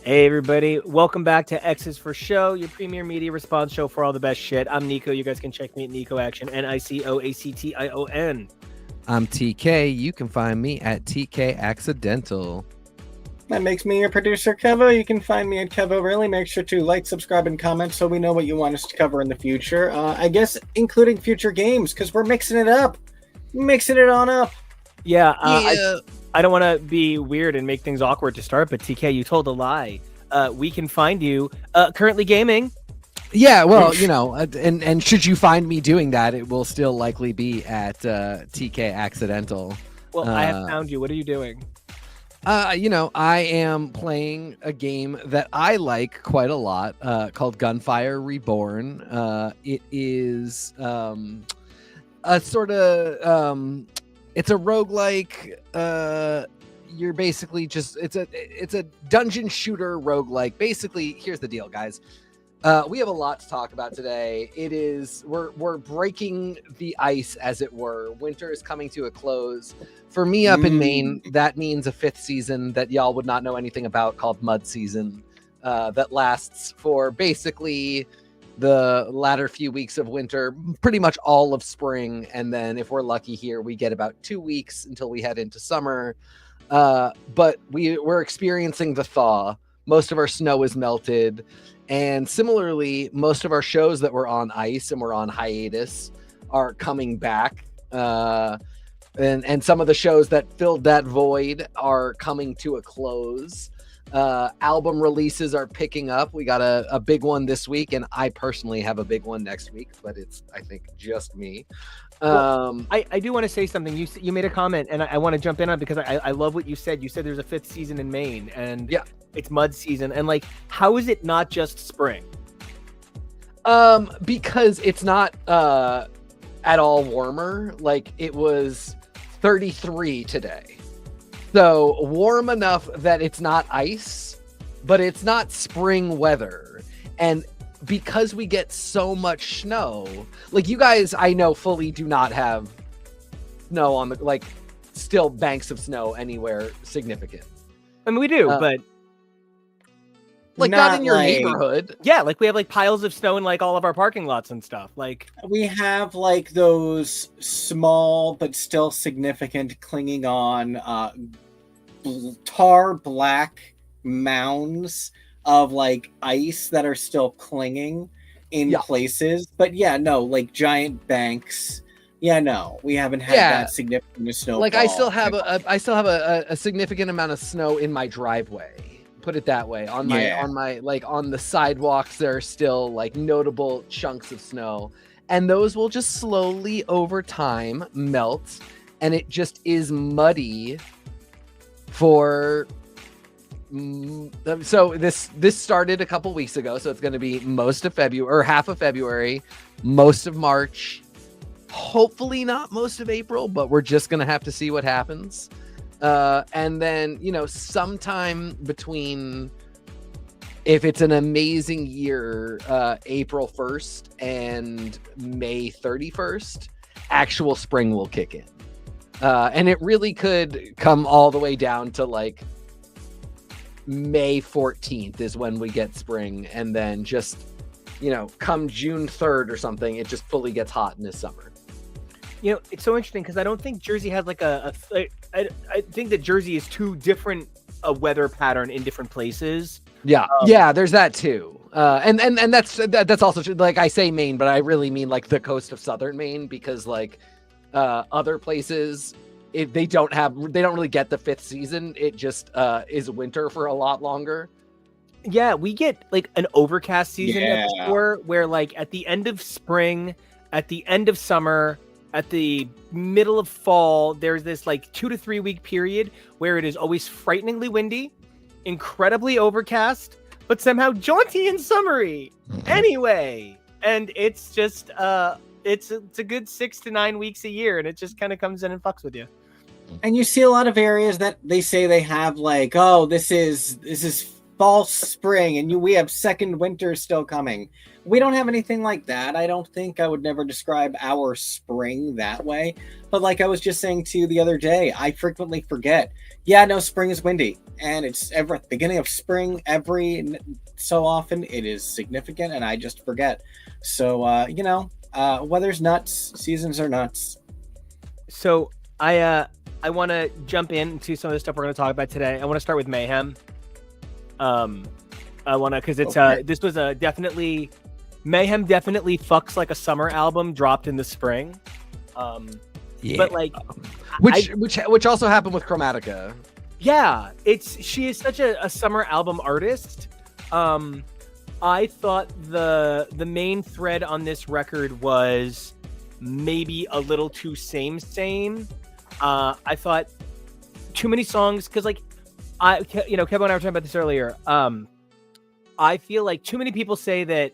Hey everybody, welcome back to X's for Show, your premier media response show for all the best shit. I'm Nico. You guys can check me at Nico Action, NICOACTION. I'm TK. You can find me at TK Accidental. That makes me your producer, KEVO. You can find me at KEVO. Really make sure to like, subscribe, and comment so we know what you want us to cover in the future. I guess including future games, because we're mixing it up. Mixing it on up. Yeah. I don't want to be weird and make things awkward to start, but TK, you told a lie. We can find you currently gaming. Yeah, well, you know, and should you find me doing that, it will still likely be at TK Accidental. Well, I have found you. What are you doing? You know, I am playing a game that I like quite a lot called Gunfire Reborn. It is a sort of it's a roguelike. You're basically just it's a dungeon shooter roguelike. Basically, here's the deal, guys. We have a lot to talk about today. It is we're breaking the ice, as it were. Winter is coming to a close. For me up in Maine, that means a 5th season that y'all would not know anything about called mud season that lasts for basically the latter few weeks of winter, pretty much all of spring. And then if we're lucky here, we get about 2 weeks until we head into summer. But we're experiencing the thaw. Most of our snow is melted. And similarly, most of our shows that were on ice and were on hiatus are coming back. And some of the shows that filled that void are coming to a close. Album releases are picking up. We got a big one this week, and I personally have a big one next week, but it's, I think, just me. Well, I do want to say something. You made a comment, and I want to jump in on it because I love what you said. You said there's a 5th season in Maine, and yeah, it's mud season. And like, how is it not just spring? Because it's not at all warmer. Like, it was 33 today. So warm enough that it's not ice, but it's not spring weather. And because we get so much snow, like you guys, I know fully do not have snow on the, like, still banks of snow anywhere significant. I mean, we do, but like not in your neighborhood. Yeah, like we have like piles of snow in like all of our parking lots and stuff. Like we have like those small but still significant clinging on tar black mounds of like ice that are still clinging in places. But yeah, no, like giant banks. Yeah, no, we haven't had that significant snow. Like I still have a significant amount of snow in my driveway. Put it that way. On my like on the sidewalks, there are still like notable chunks of snow, and those will just slowly over time melt, and it just is muddy for. So this started a couple weeks ago, so it's going to be most of February or half of February, most of March, hopefully not most of April, but we're just going to have to see what happens. And then, you know, sometime between, if it's an amazing year, April 1st and May 31st, actual spring will kick in. And it really could come all the way down to like May 14th is when we get spring. And then just, you know, come June 3rd or something, it just fully gets hot in the summer. You know, it's so interesting because I don't think Jersey has like I think that Jersey is too different a weather pattern in different places. Yeah, yeah, there's that too. And that's also true. Like I say Maine, but I really mean like the coast of southern Maine, because like other places, if they don't really get the 5th season. It just is winter for a lot longer. Yeah, we get like an overcast season at the store where like at the end of spring, at the end of summer, at the middle of fall, there's this like 2 to 3 week period where it is always frighteningly windy, incredibly overcast, but somehow jaunty and summery anyway. And it's just it's a good 6 to 9 weeks a year, and it just kind of comes in and fucks with you. And you see a lot of areas that they say they have like, oh, this is false spring, and we have second winter still coming. We don't have anything like that. I don't think. I would never describe our spring that way. But like I was just saying to you the other day, I frequently forget. Yeah, no, spring is windy, and it's every beginning of spring. Every so often, it is significant, and I just forget. So weather's nuts. Seasons are nuts. So I want to jump into some of the stuff we're going to talk about today. I want to start with Mayhem. I want to, because it's this was a definitely Mayhem definitely fucks like a summer album dropped in the spring. Yeah. But like, which also happened with Chromatica. Yeah, she is such a summer album artist. I thought the main thread on this record was maybe a little too same. I thought too many songs, because like Kevin and I were talking about this earlier. I feel like too many people say that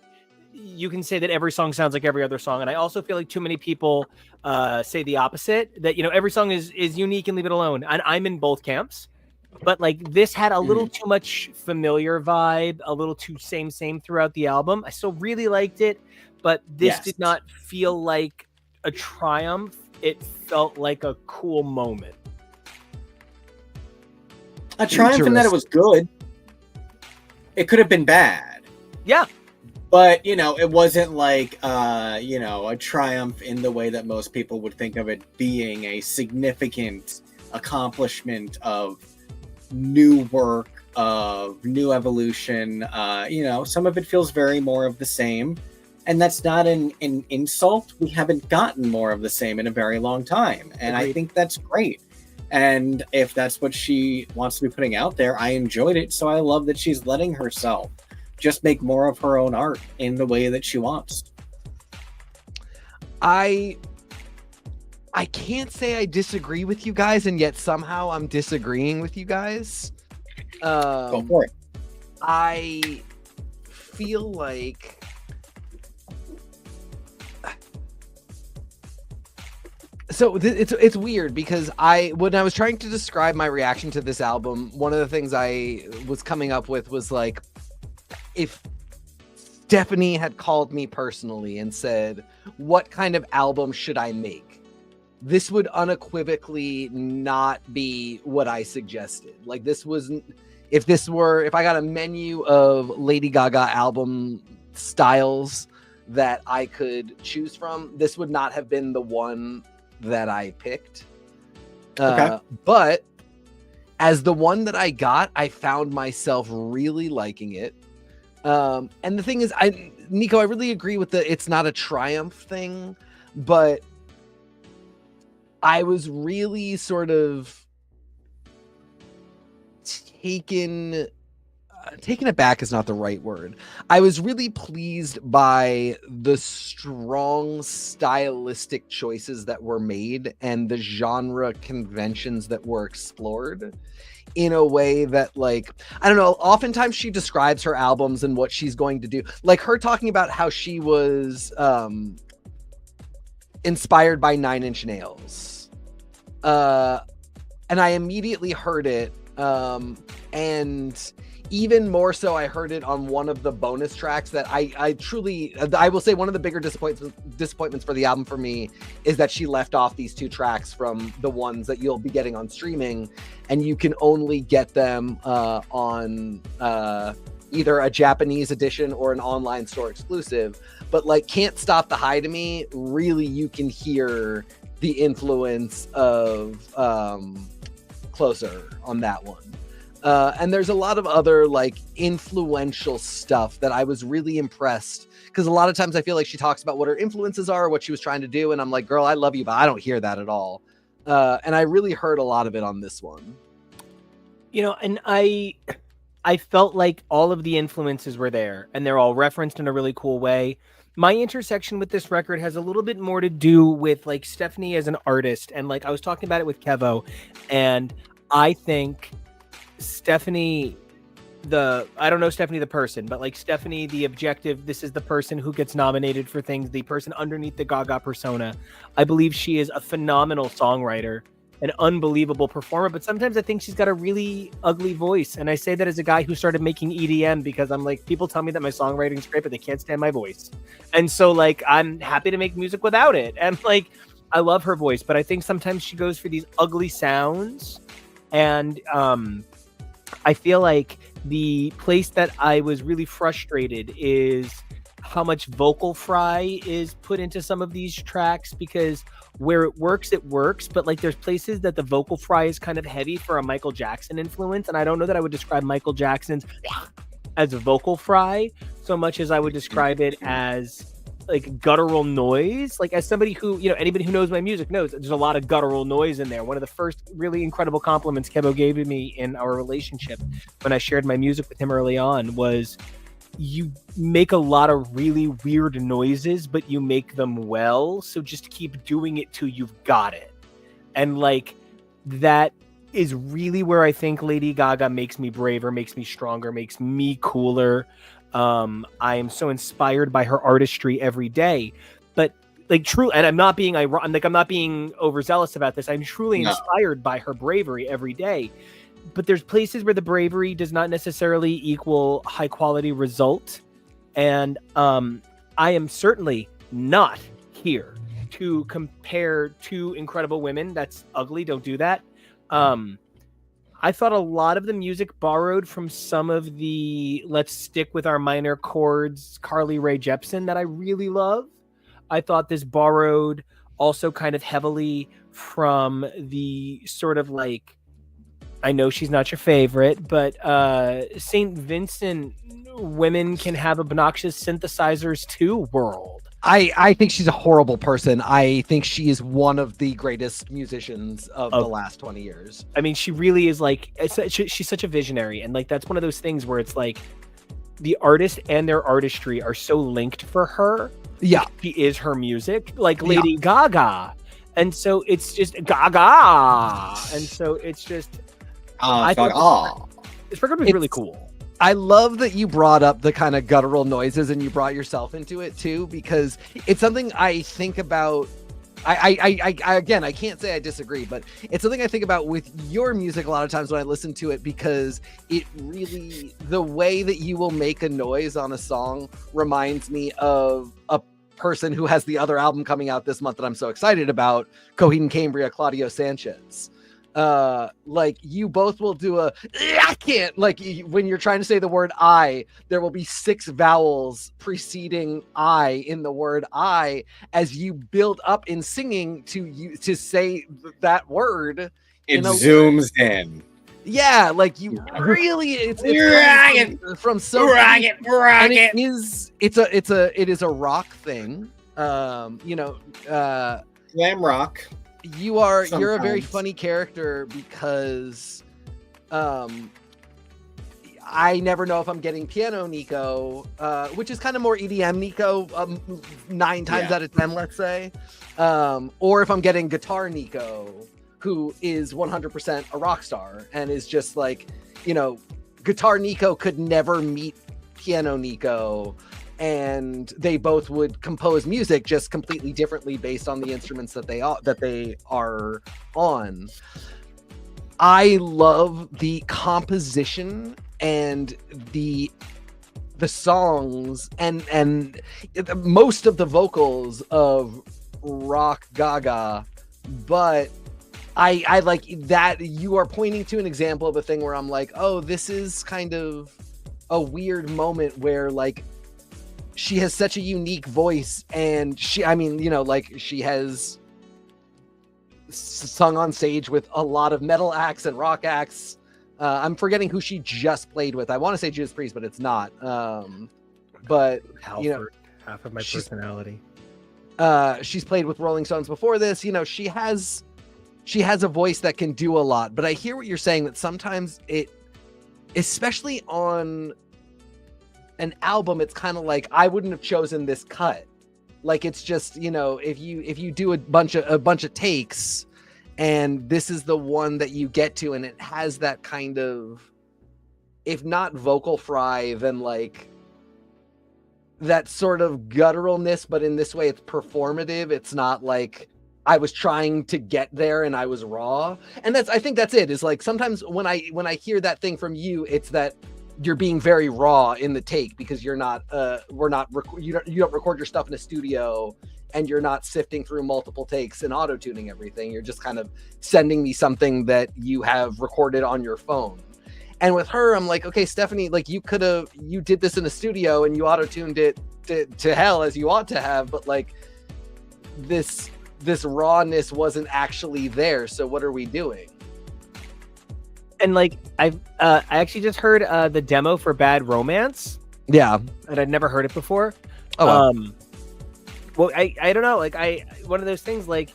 you can say that every song sounds like every other song, and I also feel like too many people say the opposite, that every song is unique and leave it alone. And I'm in both camps. But like this had a little too much familiar vibe, a little too same throughout the album. I still really liked it, but this did not feel like a triumph. It felt like a cool moment. A triumph in that it was good. It could have been bad. Yeah. But, it wasn't like, a triumph in the way that most people would think of it being a significant accomplishment of new work, of new evolution. Some of it feels very more of the same. And that's not an insult. We haven't gotten more of the same in a very long time. And Agreed. I think that's great. And if that's what she wants to be putting out there, I enjoyed it. So I love that she's letting herself just make more of her own art in the way that she wants. I can't say I disagree with you guys, and yet somehow I'm disagreeing with you guys. Go for it. I feel like it's weird, because when I was trying to describe my reaction to this album, one of the things I was coming up with was like, if Stefani had called me personally and said, what kind of album should I make? This would unequivocally not be what I suggested. Like, this wasn't, if I got a menu of Lady Gaga album styles that I could choose from, this would not have been the one that I picked. Okay. But as the one that I got, I found myself really liking it. And the thing is, Nico, I really agree with it's not a triumph thing, but I was really sort of taken aback is not the right word. I was really pleased by the strong stylistic choices that were made and the genre conventions that were explored in a way that, like, I don't know, oftentimes she describes her albums and what she's going to do. Like her talking about how she was inspired by Nine Inch Nails. And I immediately heard it. And even more so, I heard it on one of the bonus tracks that I will say one of the bigger disappointments for the album for me is that she left off these two tracks from the ones that you'll be getting on streaming, and you can only get them on either a Japanese edition or an online store exclusive. But like Can't Stop the High to Me, really you can hear the influence of Closer on that one. And there's a lot of other like influential stuff that I was really impressed, because a lot of times I feel like she talks about what her influences are, what she was trying to do, and I'm like, girl, I love you, but I don't hear that at all. And I really heard a lot of it on this one. And I felt like all of the influences were there, and they're all referenced in a really cool way. My intersection with this record has a little bit more to do with like Stefani as an artist, and like I was talking about it with KEVO, and I think Stefani, I don't know Stefani the person, but like Stefani the objective, this is the person who gets nominated for things, the person underneath the Gaga persona. I believe she is a phenomenal songwriter, an unbelievable performer, but sometimes I think she's got a really ugly voice. And I say that as a guy who started making EDM because I'm like, people tell me that my songwriting's great, but they can't stand my voice. And so like, I'm happy to make music without it. And like, I love her voice, but I think sometimes she goes for these ugly sounds. And I feel like the place that I was really frustrated is how much vocal fry is put into some of these tracks, because where it works, but like there's places that the vocal fry is kind of heavy for a Michael Jackson influence. And I don't know that I would describe Michael Jackson's as a vocal fry so much as I would describe it as like guttural noise. Like as somebody who, you know, anybody who knows my music knows there's a lot of guttural noise in there. One of the first really incredible compliments KEVO gave me in our relationship when I shared my music with him early on was, you make a lot of really weird noises, but you make them well. So just keep doing it till you've got it. And like, that is really where I think Lady Gaga makes me braver, makes me stronger, makes me cooler. I am so inspired by her artistry every day, but like true. And I'm not being overzealous about this. I'm truly inspired by her bravery every day. But there's places where the bravery does not necessarily equal high quality result. And I am certainly not here to compare two incredible women. That's ugly. Don't do that. I thought a lot of the music borrowed from some of the let's stick with our minor chords, Carly Rae Jepsen, that I really love. I thought this borrowed also kind of heavily from the sort of like, I know she's not your favorite, but St. Vincent women can have obnoxious synthesizers too world. I think she's a horrible person. I think she is one of the greatest musicians of the last 20 years. I mean, she really is like, she's such a visionary. And like, that's one of those things where it's like the artist and their artistry are so linked for her. Yeah. She is her music, like Lady Gaga. And so it's just Gaga. And so it's just, this record was really cool. I love that you brought up the kind of guttural noises and you brought yourself into it too, because it's something I think about. Again, I can't say I disagree, but it's something I think about with your music a lot of times when I listen to it, because it really, the way that you will make a noise on a song reminds me of a person who has the other album coming out this month that I'm so excited about, Coheen, Cambria, Claudio Sanchez. Like you both will do I can't, like when you're trying to say the word I, there will be 6 vowels preceding I in the word I as you build up in singing to say that word. It zooms in. Yeah, like you really, it's from so rocket. And it is a rock thing. Glam rock. You're a very funny character because I never know if I'm getting piano NICO, which is kind of more EDM NICO, 9 times out of 10, let's say, or if I'm getting guitar NICO, who is 100% a rock star and is just like, guitar NICO could never meet piano NICO, and they both would compose music just completely differently based on the instruments that they are on. I love the composition and the songs and most of the vocals of Rock Gaga, but I like that you are pointing to an example of a thing where I'm like, oh, this is kind of a weird moment where like she has such a unique voice, and she has sung on stage with a lot of metal acts and rock acts. I'm forgetting who she just played with. I want to say Judas Priest, but it's not. But Halford, half of my personality. She's played with Rolling Stones before this. She has a voice that can do a lot. But I hear what you're saying, that sometimes it, especially on an album, it's kind of like, I wouldn't have chosen this cut. Like, it's just, if you do a bunch of takes and this is the one that you get to, and it has that kind of, if not vocal fry, then like that sort of gutturalness, but in this way it's performative. It's not like I was trying to get there and I was raw. And I think that's it. Is like sometimes when I hear that thing from you, it's that you're being very raw in the take because you're not you don't record your stuff in a studio and you're not sifting through multiple takes and auto-tuning everything. You're just kind of sending me something that you have recorded on your phone. And with her, I'm like, okay, Stefani, like you did this in a studio and you auto-tuned it to hell as you ought to have, but like this rawness wasn't actually there. So what are we doing? And like I actually just heard the demo for Bad Romance. Yeah. And I'd never heard it before. Oh, wow. Well, I don't know. Like one of those things, like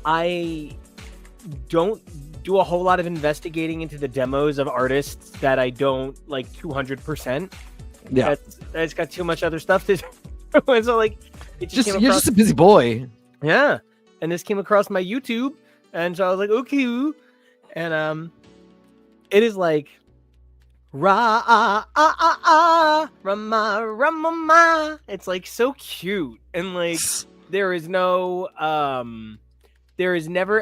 I don't do a whole lot of investigating into the demos of artists that I don't like 200%. Yeah. That's got too much other stuff to do. And so like it you're just a busy boy. Yeah. And this came across my YouTube and so I was like, okay. And it is like Rama. It's like so cute and like there is never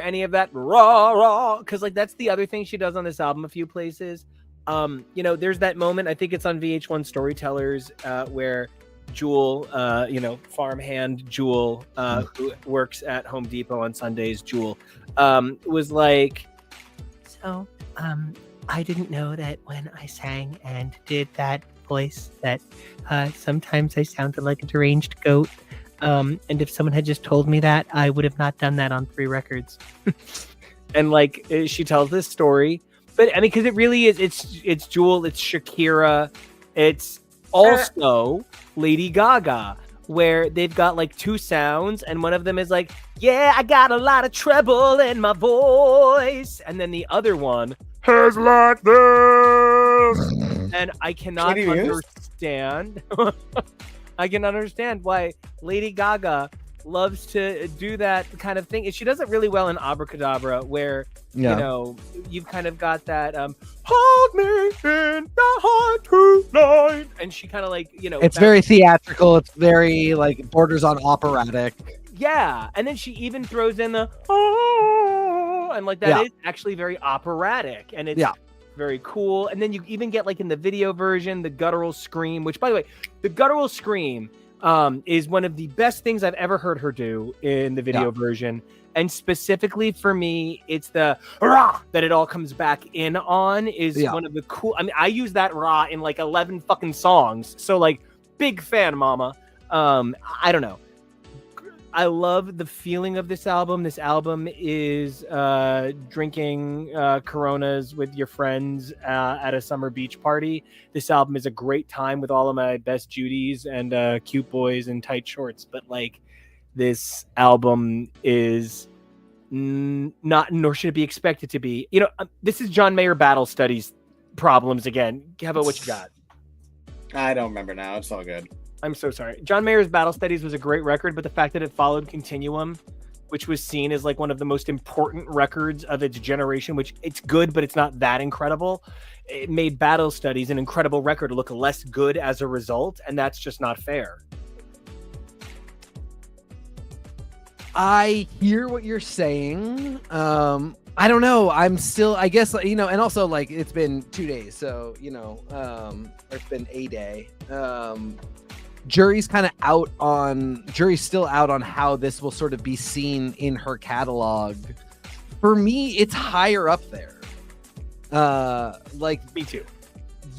any of that raw because like that's the other thing she does on this album a few places. There's that moment, I think it's on VH1 Storytellers, where Jewel, farmhand Jewel, who works at Home Depot on Sundays, Jewel, was like, so I didn't know that when I sang and did that voice that sometimes I sounded like a deranged goat. And if someone had just told me that, I would have not done that on 3 records. And like she tells this story, but I mean, because it really is, it's Jewel, it's Shakira, it's also Lady Gaga, where they've got like 2 sounds, and one of them is like, yeah, I got a lot of treble in my voice, and then the other one has like this, and I cannot understand. I can understand why Lady Gaga loves to do that kind of thing. And she does it really well in Abracadabra, where you've kind of got that hold me in the heart tonight, and she kind of like it's very theatrical. It's very like borders on operatic. Yeah, and then she even throws in the and like that is actually very operatic, and it's very cool. And then you even get like in the video version the guttural scream, which by the way, the guttural scream is one of the best things I've ever heard her do in the video version. And specifically for me, it's the rah that it all comes back in on is one of the cool. I mean, I use that rah in like 11 fucking songs. So like big fan, mama. I don't know. I love the feeling of this album. This album is drinking Coronas with your friends at a summer beach party. This album is a great time with all of my best Judies and cute boys in tight shorts. But like, this album is not, nor should it be expected to be. This is John Mayer Battle Studies problems again. KEVO, what you got? I don't remember now. It's all good. I'm so sorry. John Mayer's Battle Studies was a great record, but the fact that it followed Continuum, which was seen as like one of the most important records of its generation, which it's good, but it's not that incredible. It made Battle Studies, an incredible record, look less good as a result, and that's just not fair. I hear what you're saying. I don't know. I'm still, I guess, and also like it's been 2 days, so or it's been a day. Jury's still out on how this will sort of be seen in her catalog. For me, it's higher up there. Me too.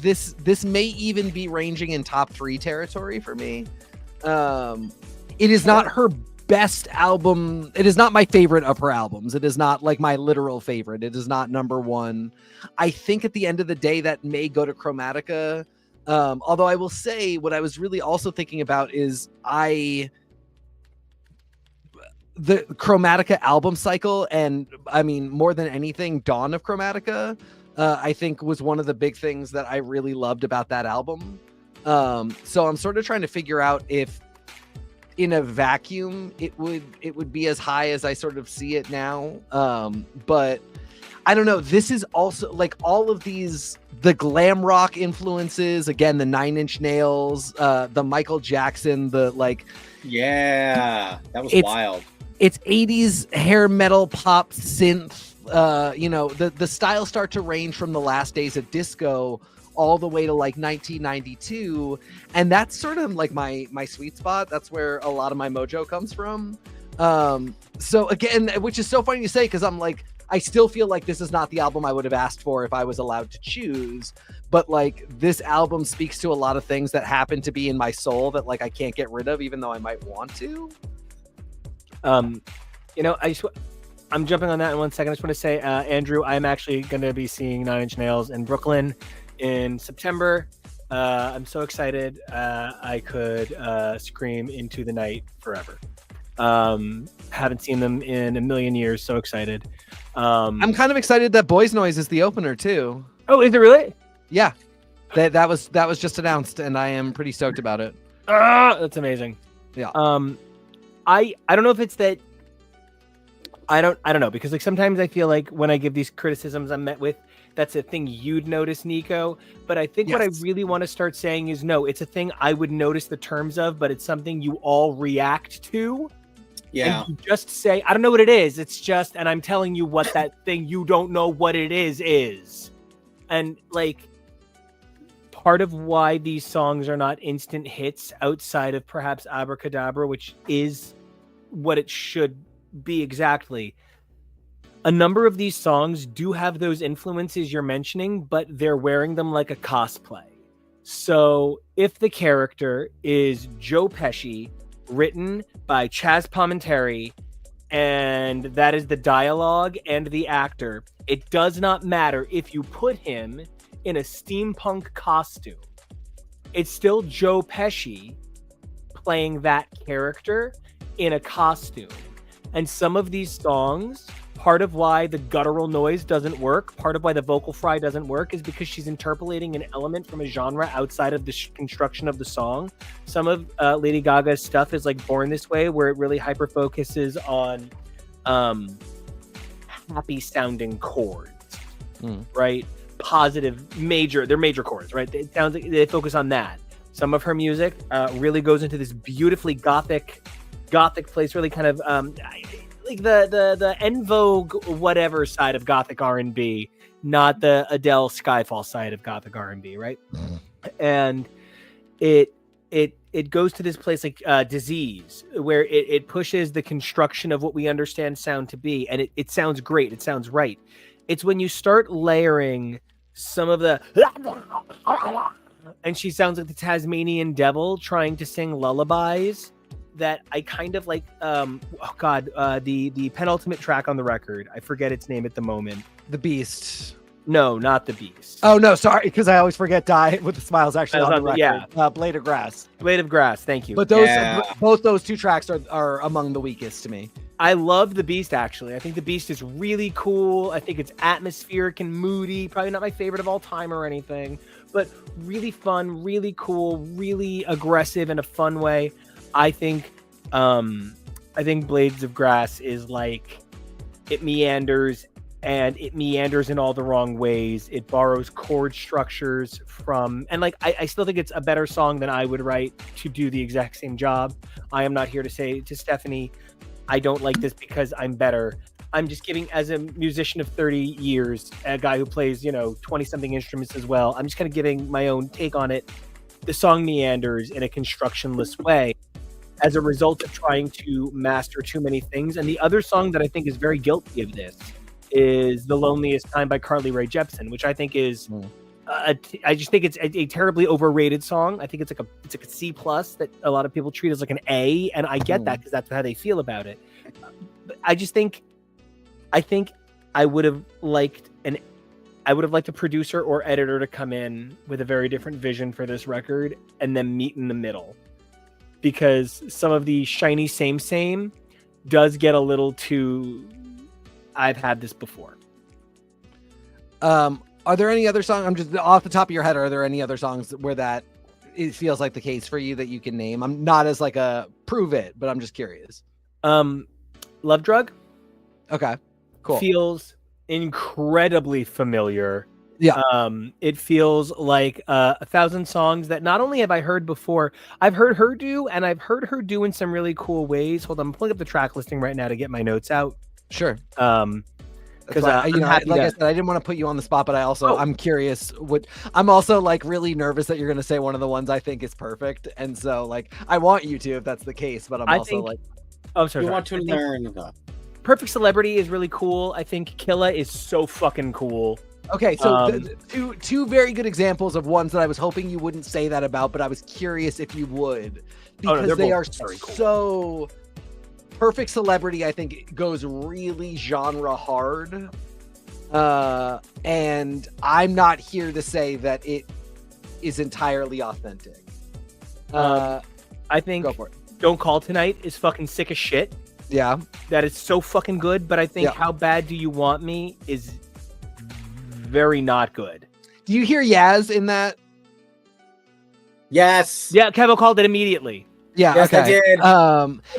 This may even be ranging in top 3 territory for me. It is not her best album. It is not my favorite of her albums. It is not like my literal favorite. It is not number 1. I think at the end of the day that may go to Chromatica. Although I will say what I was really also thinking about is the Chromatica album cycle, and I mean more than anything, Dawn of Chromatica, I think was one of the big things that I really loved about that album. So I'm sort of trying to figure out if in a vacuum it would be as high as I sort of see it now. But I don't know. This is also like all of these the glam rock influences, again, the 9 Inch Nails, the Michael Jackson, the like. Yeah, that was wild. It's 80s hair metal pop synth. The styles start to range from the last days of disco all the way to like 1992, and that's sort of like my sweet spot. That's where a lot of my mojo comes from. So again, which is so funny to say, because I'm like, I still feel like this is not the album I would have asked for if I was allowed to choose, but like this album speaks to a lot of things that happen to be in my soul that like I can't get rid of, even though I might want to. I'm jumping on that in 1 second. I just want to say, Andrew, I'm actually going to be seeing 9 Inch Nails in Brooklyn in September. I'm so excited. I could scream into the night forever. Haven't seen them in a million years. So excited. I'm kind of excited that Boys Noise is the opener too. Oh, is it really? Yeah, that was just announced, and I am pretty stoked about it. That's amazing. Yeah. I don't know if it's that. I don't know, because like sometimes I feel like when I give these criticisms I'm met with, that's a thing you'd notice, Nico. But I think what I really want to start saying is, no, it's a thing I would notice the terms of, but it's something you all react to. Yeah. And you just say, I don't know what it is. It's just, and I'm telling you what that thing you don't know what it is. And like, part of why these songs are not instant hits outside of perhaps Abracadabra, which is what it should be exactly. A number of these songs do have those influences you're mentioning, but they're wearing them like a cosplay. So if the character is Joe Pesci, written by Chaz Palminteri, and that is the dialogue and the actor, it does not matter if you put him in a steampunk costume. It's still Joe Pesci playing that character in a costume. And some of these songs, part of why the guttural noise doesn't work, part of why the vocal fry doesn't work, is because she's interpolating an element from a genre outside of the construction of the song. Some of Lady Gaga's stuff is like Born This Way, where it really hyper focuses on happy sounding chords, right? Positive, they're major chords, right? It sounds like they focus on that. Some of her music really goes into this beautifully gothic place, really kind of like the En Vogue whatever side of gothic R&B, not the Adele Skyfall side of gothic R&B, right? And it goes to this place like Disease, where it pushes the construction of what we understand sound to be, and it sounds great, it sounds right. It's when you start layering some of the and she sounds like the Tasmanian devil trying to sing lullabies, that I kind of like. The penultimate track on the record, I forget its name at the moment. The Beast. No, not The Beast. Oh no, sorry, because I always forget Die with the Smiles actually on the record. Yeah. Blade of Grass. Blade of Grass, thank you. But both those two tracks are among the weakest to me. I love The Beast, actually. I think The Beast is really cool. I think it's atmospheric and moody. Probably not my favorite of all time or anything, but really fun, really cool, really aggressive in a fun way. I think Blades of Grass is like, it meanders, and it meanders in all the wrong ways. It borrows chord structures from, and like, I still think it's a better song than I would write to do the exact same job. I am not here to say to Stefani, I don't like this because I'm better. I'm just giving, as a musician of 30 years, a guy who plays, 20 something instruments as well, I'm just kind of giving my own take on it. The song meanders in a constructionless way as a result of trying to master too many things. And the other song that I think is very guilty of this is The Loneliest Time by Carly Rae Jepsen, which I think is, I just think it's a terribly overrated song. I think it's like a C+ that a lot of people treat as like an A, and I get that because that's how they feel about it. But I think I would have liked a producer or editor to come in with a very different vision for this record and then meet in the middle, because some of the shiny same does get a little too, I've had this before. Are there any other songs? I'm just off the top of your head. Are there any other songs where that it feels like the case for you that you can name? I'm not as like a prove it, but I'm just curious. Love Drug. Okay, cool. Feels incredibly familiar Yeah. It feels like 1,000 songs that not only have I heard before, I've heard her do, and I've heard her do in some really cool ways. Hold on, I'm pulling up the track listing right now to get my notes out. Sure. Because like I said, I didn't want to put you on the spot, but I'm curious. I'm also like really nervous that you're going to say one of the ones I think is perfect, and so like I want you to if that's the case, but I'm like, oh, sorry. You want to learn the Perfect Celebrity is really cool. I think Killa is so fucking cool. Okay, so two very good examples of ones that I was hoping you wouldn't say that about, but I was curious if you would, because they are cool. So. Perfect Celebrity, I think, goes really genre hard, and I'm not here to say that it is entirely authentic. I think go for it. Don't Call Tonight is fucking sick as shit. Yeah, that is so fucking good. But I think How Bad Do You Want Me is very not good. Do you hear Yaz in that? Yes. Yeah, KEVO called it immediately. Yeah, yes, okay. I did.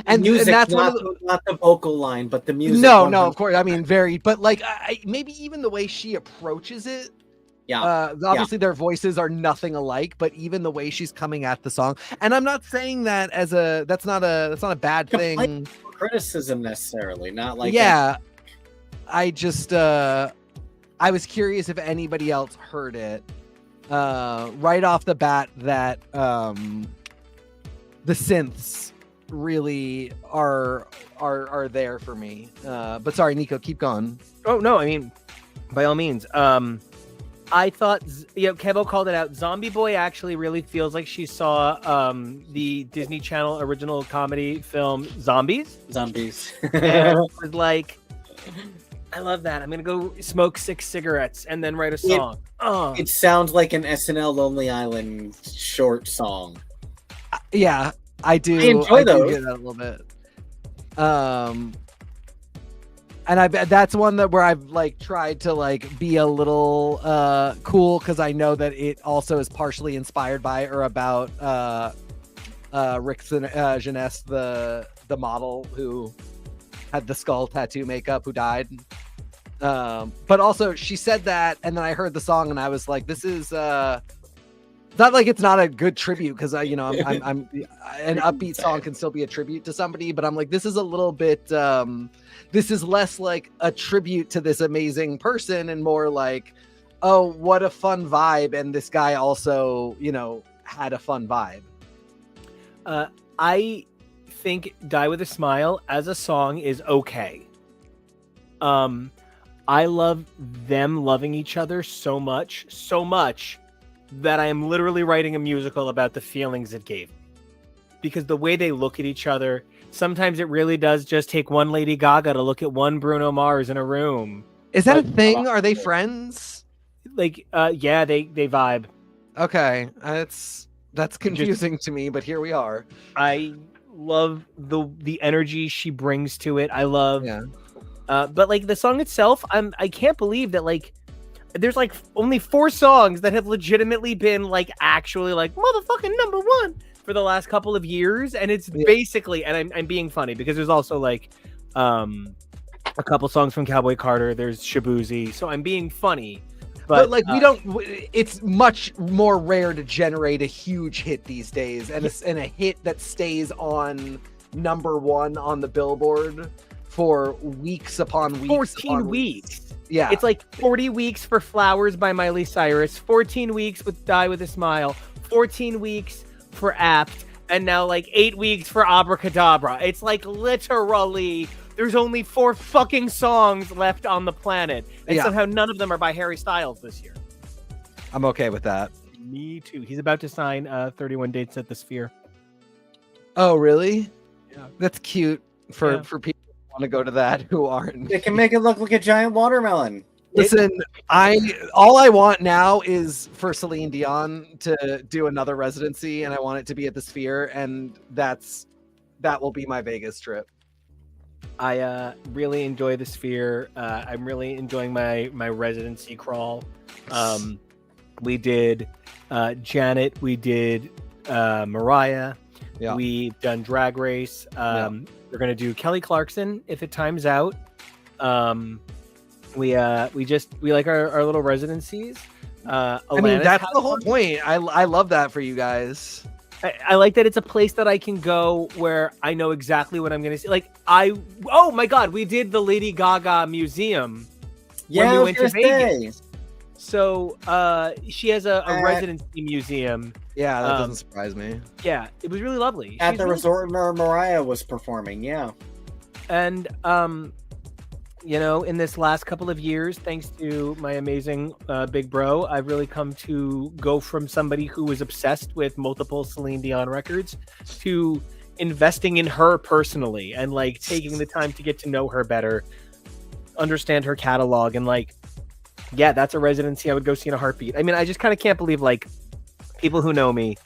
And music, that's not the vocal line, but the music. No, of course. I mean, but like, maybe even the way she approaches it. Yeah. Obviously, their voices are nothing alike, but even the way she's coming at the song, and I'm not saying that as that's not a bad thing. Criticism necessarily, not like. Yeah, I just I was curious if anybody else heard it right off the bat that the synths really are there for me. But sorry, Nico, keep going. Oh no, I mean, by all means. I thought, KEVO called it out. Zombie Boy actually really feels like she saw the Disney Channel original comedy film Zombies. And was like, I love that. I'm gonna go smoke 6 cigarettes and then write a song. It sounds like an SNL Lonely Island short song. Yeah, I do. I enjoy those. Do hear that a little bit. And that's one where I've like tried to like be a little cool, because I know that it also is partially inspired by or about Rick Jeunesse, the model who had the skull tattoo makeup, who died. But also she said that, and then I heard the song and I was like, this is not like it's not a good tribute, because I'm an upbeat song can still be a tribute to somebody, but I'm like, this is a little bit this is less like a tribute to this amazing person and more like, oh, what a fun vibe, and this guy also had a fun vibe. I think Die With a Smile as a song is okay. I love them loving each other so much that I am literally writing a musical about the feelings it gave me. Because the way they look at each other, sometimes it really does just take one Lady Gaga to look at one Bruno Mars in a room. Is that a thing? Are they friends? Like, yeah, they vibe. Okay, that's confusing to me, but here we are. I love the energy she brings to it. I love, but like the song itself, I can't believe that like there's like only 4 songs that have legitimately been like actually like motherfucking #1 for the last couple of years, and it's basically, and I'm being funny because there's also like a couple songs from Cowboy Carter, there's Shabuzi, so I'm being funny, but like it's much more rare to generate a huge hit these days, and a hit that stays on #1 on the Billboard for weeks upon weeks. 14 weeks. Yeah, it's like 40 weeks for Flowers by Miley Cyrus, 14 weeks with Die With a Smile, 14 weeks for Apt, and now like 8 weeks for Abracadabra. It's like literally there's only 4 fucking songs left on the planet, and somehow none of them are by Harry Styles this year. I'm okay with that. Me too. He's about to sign 31 dates at the Sphere. Oh, really? Yeah, that's cute for people who want to go to that who aren't. They can make it look like a giant watermelon. Listen, all I want now is for Celine Dion to do another residency, and I want it to be at the Sphere, and that will be my Vegas trip. I really enjoy the Sphere. I'm really enjoying my residency crawl. We did Janet, we did Mariah, we've done Drag Race. We're gonna do Kelly Clarkson if it times out. We like our little residencies. I mean, that's the whole point. I love that for you guys. I like that it's a place that I can go where I know exactly what I'm going to see. Like oh my God, we did the Lady Gaga museum. Yeah, when we went to Vegas. Say. So she has a residency museum. Yeah, that doesn't surprise me. Yeah, it was really lovely. At the resort where Mariah was performing, yeah. And in this last couple of years, thanks to my amazing big bro, I've really come to go from somebody who was obsessed with multiple Celine Dion records to investing in her personally and like taking the time to get to know her better, understand her catalog, and like, yeah, that's a residency I would go see in a heartbeat. I mean, I just kind of can't believe like people who know me.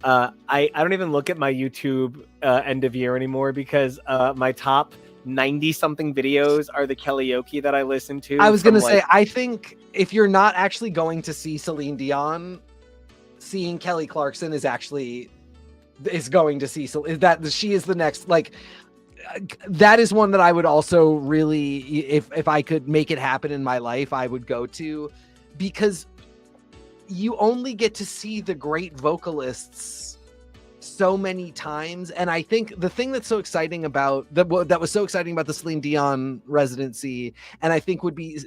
I don't even look at my YouTube end of year anymore because my top 90-something videos are the karaoke that I listen to. I was going to say, I think if you're not actually going to see Celine Dion, seeing Kelly Clarkson is going to see that she is the next, like, that is one that I would also really, if I could make it happen in my life, I would go to, because you only get to see the great vocalists so many times. And I think the thing that's so exciting about that was so exciting about the Celine Dion residency, and I think would be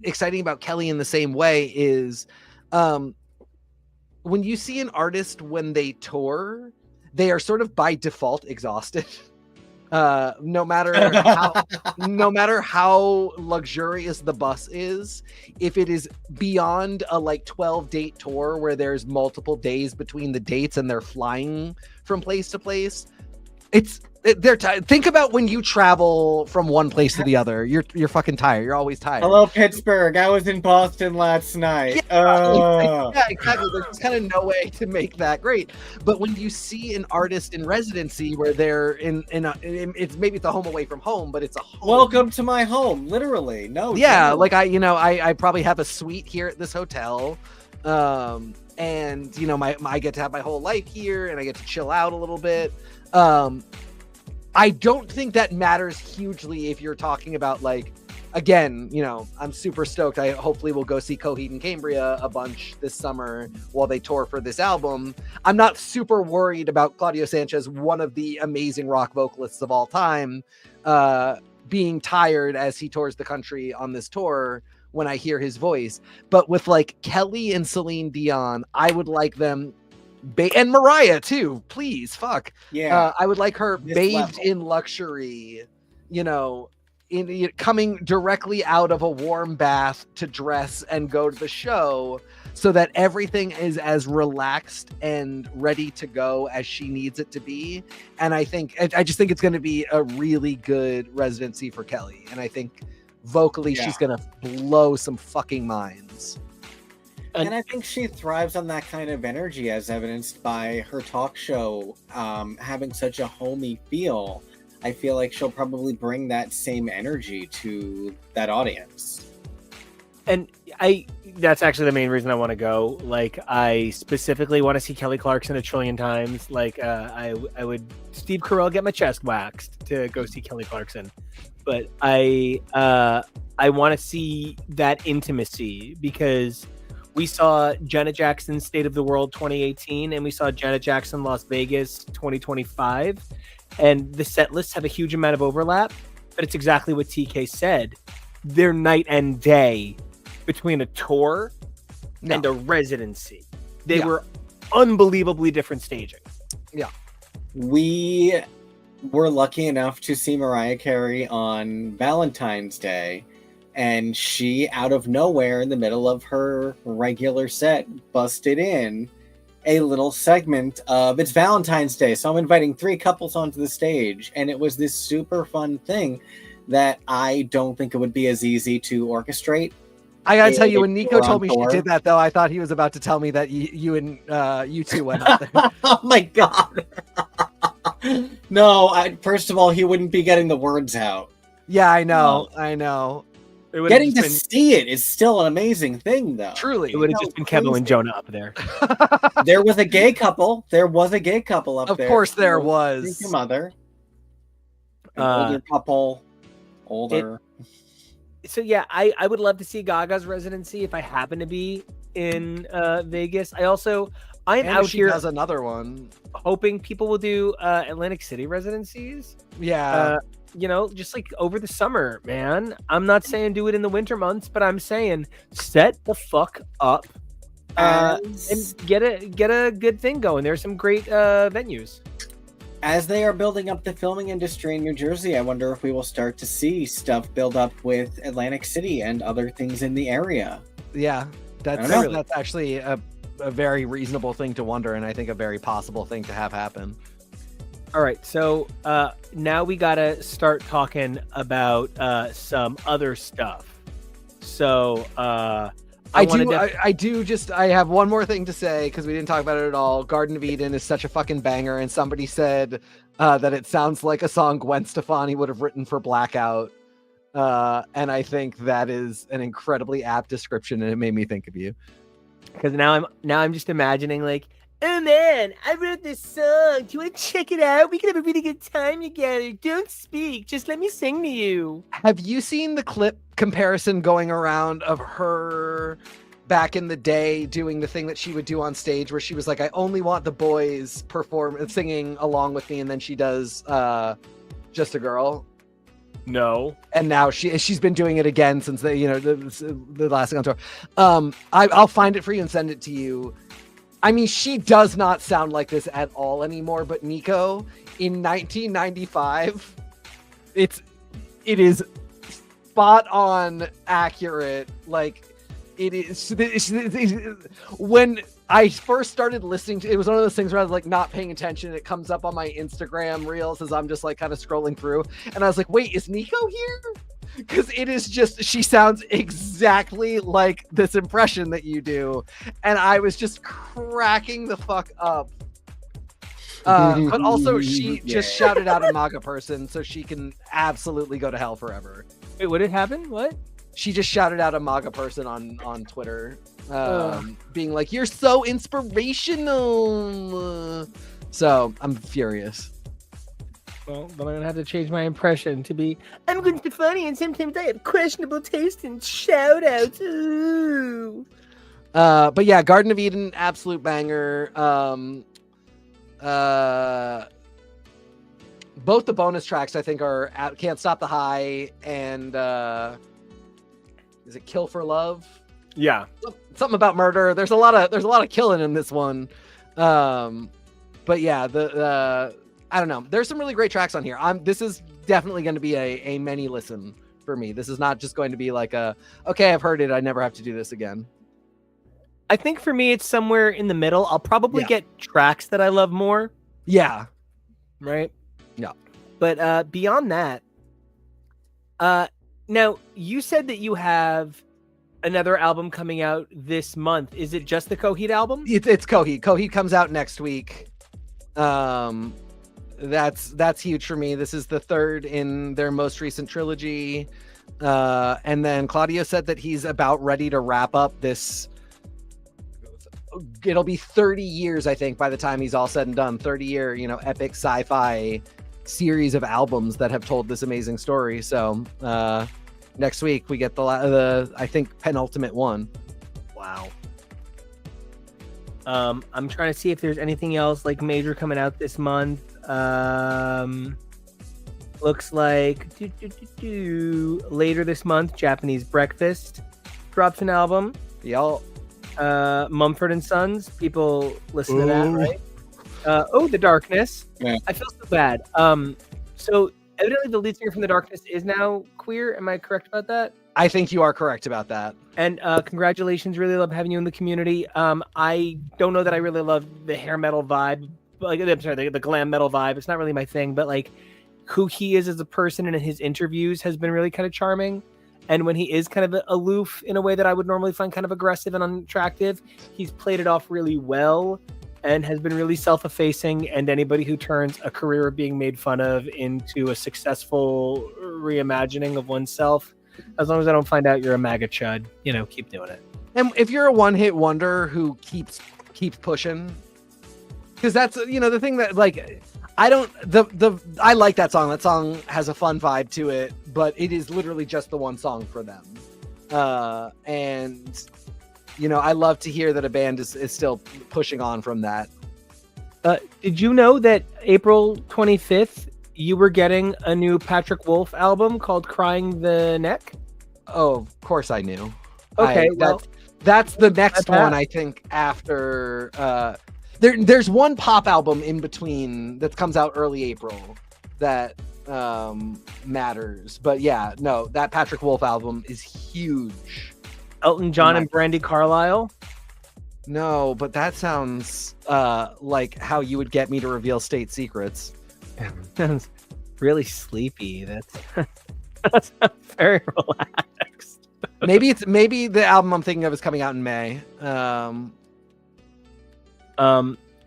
exciting about Kelly in the same way, is when you see an artist when they tour, they are sort of by default exhausted. No matter how luxurious the bus is, if it is beyond a like 12-date tour where there's multiple days between the dates and they're flying from place to place, they're tired. Think about when you travel from one place to the other. You're fucking tired. You're always tired. Hello, Pittsburgh. I was in Boston last night. Yeah, exactly. There's kind of no way to make that great. But when you see an artist in residency where they're it's maybe it's a home away from home, but it's a home. Welcome to my home, literally. No. Yeah, like I probably have a suite here at this hotel. And I get to have my whole life here, and I get to chill out a little bit. I don't think that matters hugely if you're talking about, like, again, I'm super stoked. I hopefully will go see Coheen and Cambria a bunch this summer while they tour for this album. I'm not super worried about Claudio Sanchez, one of the amazing rock vocalists of all time, being tired as he tours the country on this tour when I hear his voice. But with like Kelly and Celine Dion, I would like them and Mariah too, please, fuck. Yeah. I would like her bathed level. in luxury, coming directly out of a warm bath to dress and go to the show, so that everything is as relaxed and ready to go as she needs it to be. And I just think it's going to be a really good residency for Kelly. And I think vocally she's going to blow some fucking minds. And I think she thrives on that kind of energy, as evidenced by her talk show having such a homey feel. I feel like she'll probably bring that same energy to that audience. And that's actually the main reason I want to go. Like, I specifically want to see Kelly Clarkson a trillion times. Like, I would Steve Carell get my chest waxed to go see Kelly Clarkson. But I want to see that intimacy, because we saw Janet Jackson's State of the World 2018, and we saw Janet Jackson Las Vegas 2025. And the set lists have a huge amount of overlap, but it's exactly what TK said. They're night and day between a tour and a residency. They were unbelievably different staging. Yeah. We were lucky enough to see Mariah Carey on Valentine's Day, and she, out of nowhere, in the middle of her regular set, busted in a little segment of It's Valentine's Day, so I'm inviting 3 couples onto the stage. And it was this super fun thing that I don't think it would be as easy to orchestrate. I gotta tell you, when NICO told me she did that, though, I thought he was about to tell me that you two went up there. Oh my God. No, first of all, he wouldn't be getting the words out. Yeah, I know. Getting to see it is still an amazing thing, though. Truly. It would have just been Kevo and Jonah up there. There was a gay couple. There was a gay couple up there. Of course there was. Thank you, mother. An older couple. Older. So yeah, I would love to see Gaga's residency if I happen to be in Vegas. I'm And out she here does another one. hoping people will do Atlantic City residencies. Yeah. Just like over the summer, man. I'm not saying do it in the winter months, but I'm saying set the fuck up and get a good thing going. There's some great venues. As they are building up the filming industry in New Jersey, I wonder if we will start to see stuff build up with Atlantic City and other things in the area. Yeah, that's actually a very reasonable thing to wonder, and I think a very possible thing to have happen. All right, so now we gotta start talking about some other stuff. So I have one more thing to say because we didn't talk about it at all. Garden of Eden is such a fucking banger, and somebody said that it sounds like a song Gwen Stefani would have written for Blackout, and I think that is an incredibly apt description, and it made me think of you. Because now I'm just imagining like, oh man, I wrote this song. Do you want to check it out? We can have a really good time together. Don't speak. Just let me sing to you. Have you seen the clip comparison going around of her back in the day doing the thing that she would do on stage where she was like, I only want the boys singing along with me, and then she does Just a Girl? No. And now she's been doing it again since the last thing on tour. I'll find it for you and send it to you. I mean, she does not sound like this at all anymore, but NICO in 1995, it is spot on accurate. Like it is when I first started listening to it, was one of those things where I was like not paying attention. It comes up on my Instagram reels as I'm just like kind of scrolling through, and I was like, wait, is NICO here? Because it is just, she sounds exactly like this impression that you do, and I was just cracking the fuck up. But also, she just shouted out a MAGA person, so she can absolutely go to hell forever. Wait, what did happen? What? She just shouted out a MAGA person on Twitter, being like, "You're so inspirational." So I'm furious. Well, then I'm gonna have to change my impression to be, I'm Gwen Stefani, and sometimes I have questionable taste in shout outs. Ooh. But yeah, Garden of Eden, absolute banger. Both the bonus tracks I think are Can't Stop the High and is it Kill for Love? Yeah. Something about murder. There's a lot of killing in this one. But yeah, I don't know. There's some really great tracks on here. This is definitely going to be a many listen for me. This is not just going to be like okay, I've heard it, I never have to do this again. I think for me, it's somewhere in the middle. I'll probably get tracks that I love more. Yeah. Right? Yeah. But beyond that, now you said that you have another album coming out this month. Is it just the Coheen album? It's Coheen. Coheen comes out next week. That's huge for me. This is the third in their most recent trilogy. And then Claudio said that he's about ready to wrap up this. It'll be 30 years, I think, by the time he's all said and done. 30-year, epic sci-fi series of albums that have told this amazing story. So next week we get the I think penultimate one. Wow. I'm trying to see if there's anything else like major coming out this month. Looks like later this month, Japanese Breakfast drops an album. Y'all. Mumford and Sons. People listen to that, right? The Darkness. Yeah. I feel so bad. So evidently the lead singer from The Darkness is now queer. Am I correct about that? I think you are correct about that. And congratulations. Really love having you in the community. I don't know that I really love the hair metal vibe. Like, I'm sorry, the glam metal vibe. It's not really my thing, but like who he is as a person and in his interviews has been really kind of charming. And when he is kind of aloof in a way that I would normally find kind of aggressive and unattractive, he's played it off really well and has been really self-effacing. And anybody who turns a career of being made fun of into a successful reimagining of oneself, as long as I don't find out you're a MAGA chud, keep doing it. And if you're a one-hit wonder who keeps pushing, because that's, the thing that, like, I like that song. That song has a fun vibe to it, but it is literally just the one song for them. And I love to hear that a band is still pushing on from that. Did you know that April 25th you were getting a new Patrick Wolf album called Crying the Neck? Oh, of course I knew. Okay, that's the next one, I think, after there's one pop album in between that comes out early April that matters. But yeah, no, that Patrick Wolf album is huge. Elton John and Brandy Carlisle? No, but that sounds like how you would get me to reveal state secrets. Sounds really sleepy. That's very relaxed. Maybe the album I'm thinking of is coming out in May.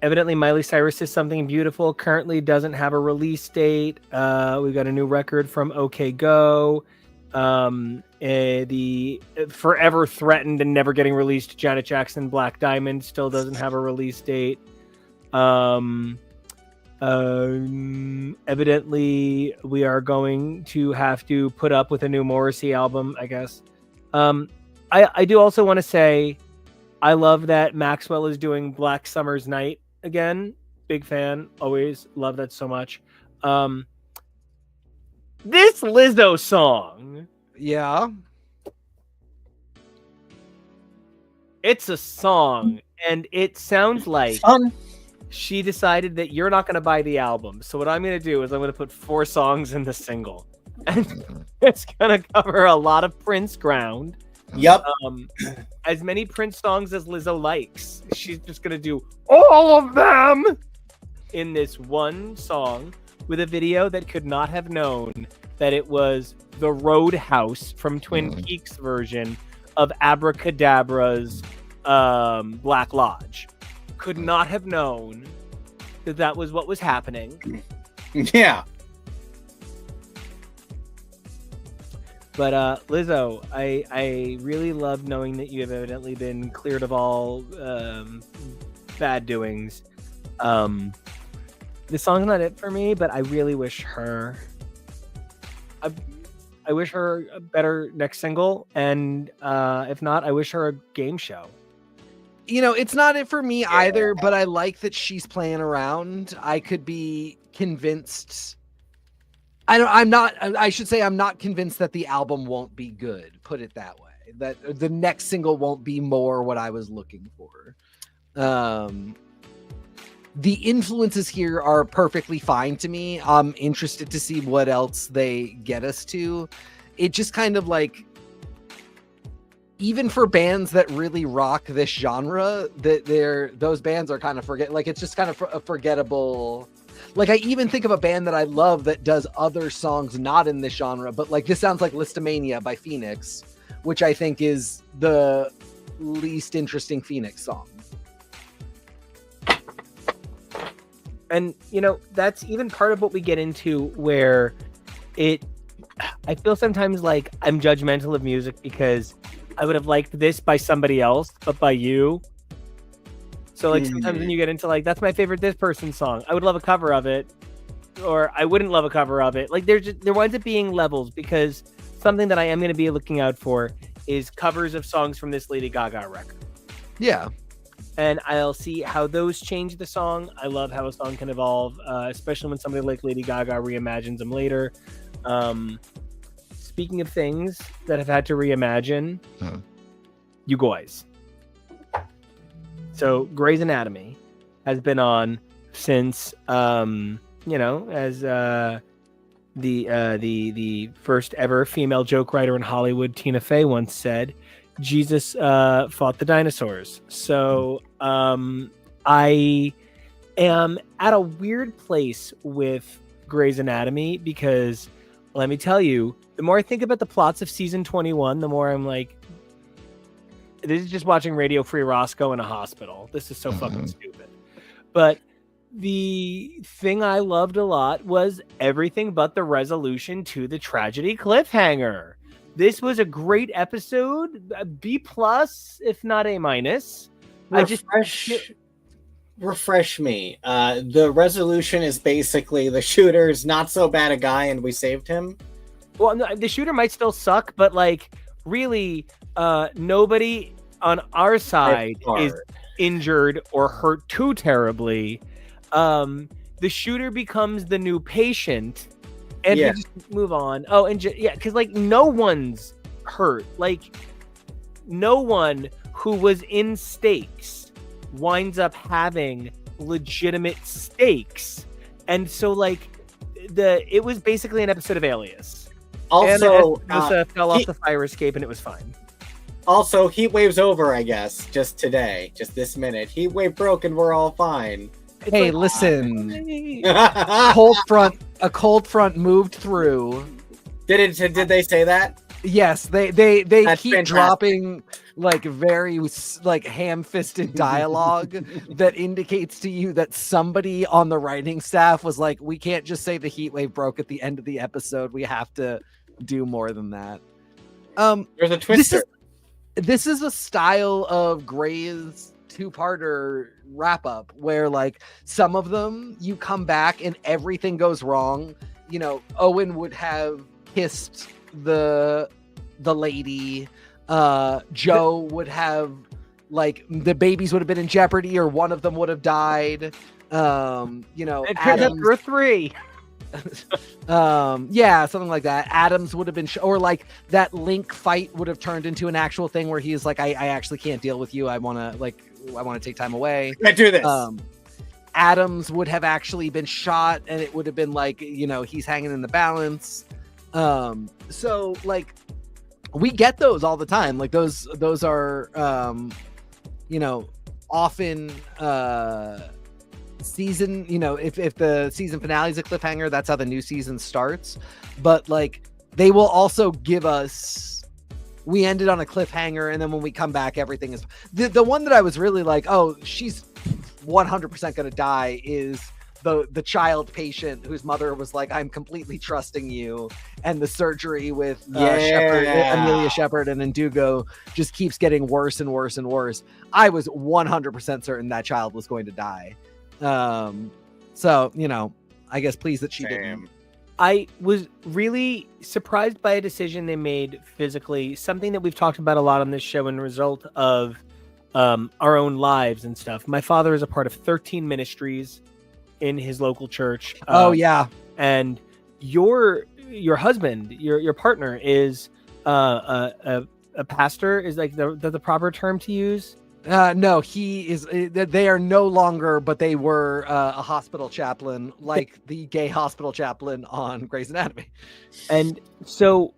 Evidently Miley Cyrus is something beautiful. Currently doesn't have a release date. We've got a new record from OK Go. The forever threatened and never getting released Janet Jackson Black Diamond still doesn't have a release date. Evidently we are going to have to put up with a new Morrissey album, I guess. I do also want to say I love that Maxwell is doing Black Summer's Night again. Big fan. Always love that so much. This Lizzo song. Yeah. It's a song, and it sounds like she decided that you're not going to buy the album. So what I'm going to do is I'm going to put 4 songs in the single. And it's going to cover a lot of Prince ground. Yep. As many Prince songs as Lizzo likes. She's just going to do all of them in this one song with a video that could not have known that it was the Roadhouse from Twin Peaks version of Abracadabra's Black Lodge. Could not have known that was what was happening. Yeah. But Lizzo, I really love knowing that you have evidently been cleared of all bad doings. This song's not it for me, but I really wish her. I wish her a better next single, and if not, I wish her a game show. It's not it for me either, but I like that she's playing around. I could be convinced. I'm not convinced that the album won't be good. Put it that way. That the next single won't be more what I was looking for. The influences here are perfectly fine to me. I'm interested to see what else they get us to. It just kind of like, even for bands that really rock this genre, those bands are kind of it's just kind of a forgettable. Like, I even think of a band that I love that does other songs not in this genre, but like this sounds like Listomania by Phoenix, which I think is the least interesting Phoenix song. And, that's even part of what we get into where I feel sometimes like I'm judgmental of music because I would have liked this by somebody else, but by you. So like sometimes when you get into like, that's my favorite this person's song, I would love a cover of it, or I wouldn't love a cover of it. Like there winds up being levels, because something that I am going to be looking out for is covers of songs from this Lady Gaga record. Yeah. And I'll see how those change the song. I love how a song can evolve, especially when somebody like Lady Gaga reimagines them later. Speaking of things that have had to reimagine, you guys. So Grey's Anatomy has been on since, as the first ever female joke writer in Hollywood, Tina Fey, once said, Jesus fought the dinosaurs. So I am at a weird place with Grey's Anatomy because, let me tell you, the more I think about the plots of season 21, the more I'm like, this is just watching Radio Free Roscoe in a hospital. This is so fucking stupid. But the thing I loved a lot was everything but the resolution to the tragedy cliffhanger. This was a great episode, B+, if not A-. refresh me. The resolution is basically the shooter's not so bad a guy and we saved him. Well, no, the shooter might still suck, but like really, nobody on our side is injured or hurt too terribly. The shooter becomes the new patient, and we just move on. Oh, and because like no one's hurt. Like no one who was in stakes winds up having legitimate stakes, and so like it was basically an episode of Alias. Also, Espinosa fell off the fire escape, and it was fine. Also, heat wave's over, I guess, just today, just this minute. Heat wave broke, and we're all fine. Hey, listen. A cold front moved through. Did they say that? Yes, they That's keep fantastic. dropping like very like ham-fisted dialogue that indicates to you that somebody on the writing staff was like, we can't just say the heat wave broke at the end of the episode. We have to do more than that. There's a twister. This is a style of Grey's two-parter wrap-up where like some of them you come back and everything goes wrong. You know, Owen would have kissed the lady. Joe would have like the babies would have been in jeopardy, or one of them would have died. You know, It turned out there were 3. Yeah, something like that. Adams would have been or like that Link fight would have turned into an actual thing where he's like, I actually can't deal with you. I want to take time away. I do this. Adams would have actually been shot, and it would have been like, you know, he's hanging in the balance. So like we get those all the time. Like those are you know, often season, you know, if the season finale is a cliffhanger, that's how the new season starts. But like they will also give us, we ended on a cliffhanger, and then when we come back, everything is the one that I was really like, oh, she's 100% gonna die, is the child patient whose mother was like, I'm completely trusting you, and the surgery with Amelia Shepherd and Ndugo just keeps getting worse and worse and worse. I was 100% certain that child was going to die. So, you know, I guess pleased that she didn't. I was really surprised by a decision they made physically, something that we've talked about a lot on this show in result of our own lives and stuff. My father is a part of 13 ministries in his local church. And your husband, your partner is a pastor, is like the proper term to use. No, he is. They are no longer, but they were a hospital chaplain, like the gay hospital chaplain on Grey's Anatomy. And so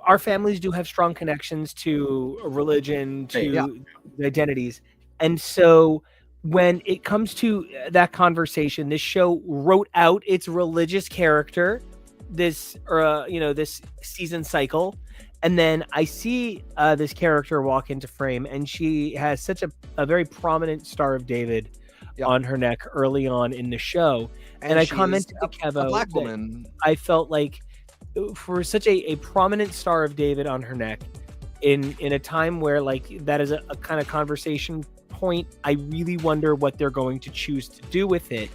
our families do have strong connections to religion, to identities. And so when it comes to that conversation, this show wrote out its religious character, this season cycle. And then I see this character walk into frame, and she has such a very prominent Star of David on her neck early on in the show. And I commented to KEVO, a black woman. I felt like for such a prominent Star of David on her neck, in a time where like that is a kind of conversation point, I really wonder what they're going to choose to do with it.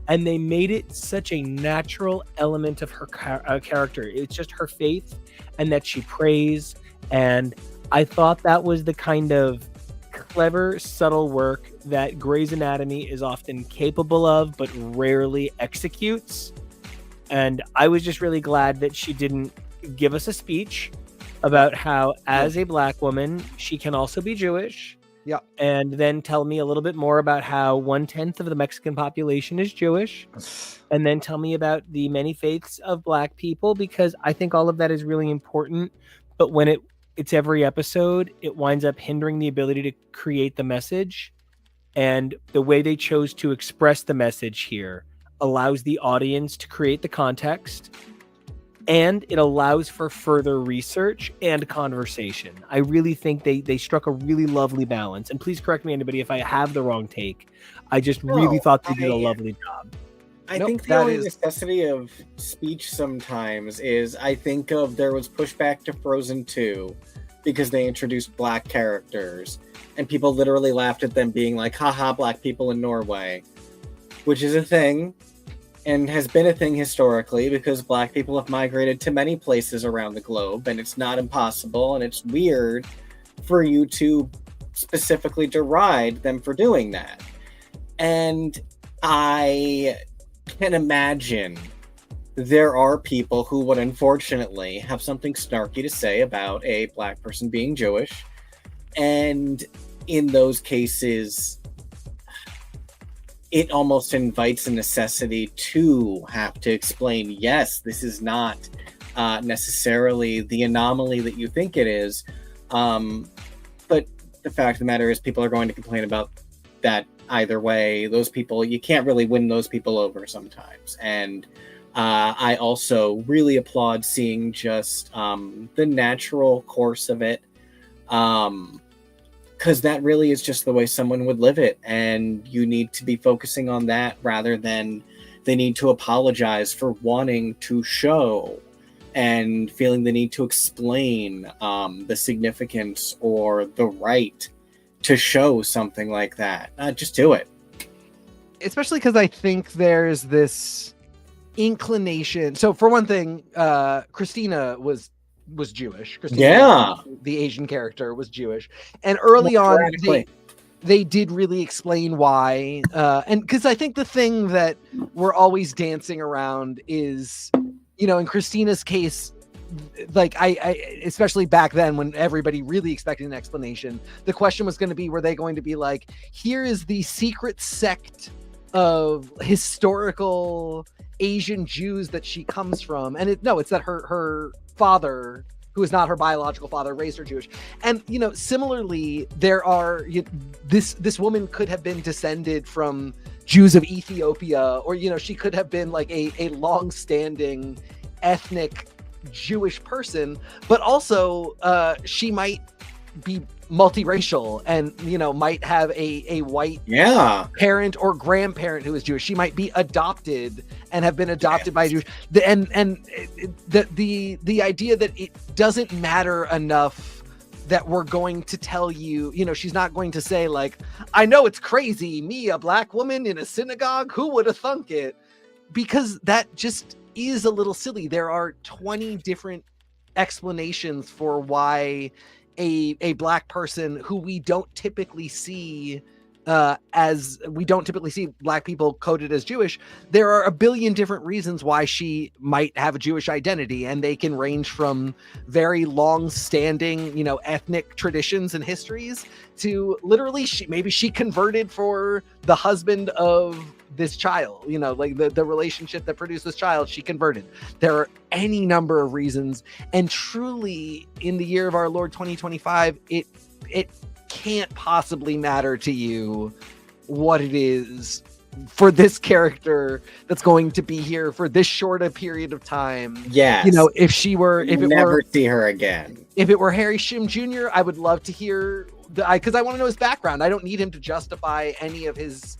And they made it such a natural element of her character. It's just her faith and that she prays. And I thought that was the kind of clever, subtle work that Grey's Anatomy is often capable of, but rarely executes. And I was just really glad that she didn't give us a speech about how, as a black woman, she can also be Jewish. Yeah. And then tell me a little bit more about how 1/10 of the Mexican population is Jewish. And then tell me about the many faiths of black people, because I think all of that is really important. But when it's every episode, it winds up hindering the ability to create the message. And the way they chose to express the message here allows the audience to create the context, and it allows for further research and conversation. I really think they struck a really lovely balance. And please correct me, anybody, if I have the wrong take. I just really thought they did a lovely job. I think the only necessity of speech sometimes is, I think of, there was pushback to Frozen 2 because they introduced black characters, and people literally laughed at them being like, haha, black people in Norway. which is a thing and has been a thing historically because Black people have migrated to many places around the globe, and it's not impossible, and it's weird for you to specifically deride them for doing that. And I can imagine there are people who would unfortunately have something snarky to say about a Black person being Jewish. And in those cases, it almost invites a necessity to have to explain, yes, this is not necessarily the anomaly that you think it is. But the fact of the matter is people are going to complain about that either way. Those people, you can't really win those people over sometimes. And I also really applaud seeing just the natural course of it. Because that really is just the way someone would live it. And you need to be focusing on that rather than they need to apologize for wanting to show and feeling the need to explain the significance or the right to show something like that. Just do it. Especially because I think there's this inclination. So for one thing, Christina was Jewish. Christina, the Asian character, was Jewish. And early on, they did really explain why. And because I think the thing that we're always dancing around is, you know, in Christina's case, like I especially back then when everybody really expected an explanation, the question was going to be, were they going to be like, here is the secret sect of historical Asian Jews that she comes from, and it's that her father, who is not her biological father, raised her Jewish. And you know, similarly, there are this woman could have been descended from Jews of Ethiopia, or you know, she could have been like a long-standing ethnic Jewish person, but also she might be multiracial and, you know, might have a white parent or grandparent who is Jewish. She might be adopted and have been adopted by Jewish. And the idea that it doesn't matter enough that we're going to tell you, you know, she's not going to say like, I know it's crazy, me, a Black woman in a synagogue, who would have thunk it? Because that just is a little silly. There are 20 different explanations for why a Black person who we don't typically see Black people coded as Jewish. There are a billion different reasons why she might have a Jewish identity, and they can range from very long-standing, you know, ethnic traditions and histories to literally maybe she converted for the husband of this child, you know, like the relationship that produced this child, she converted. There are any number of reasons, and truly in the year of our Lord 2025, it can't possibly matter to you what it is for this character that's going to be here for this short a period of time. Yes. You know, if it were see her again. If it were Harry Shim Jr., I would love to hear because I want to know his background. I don't need him to justify any of his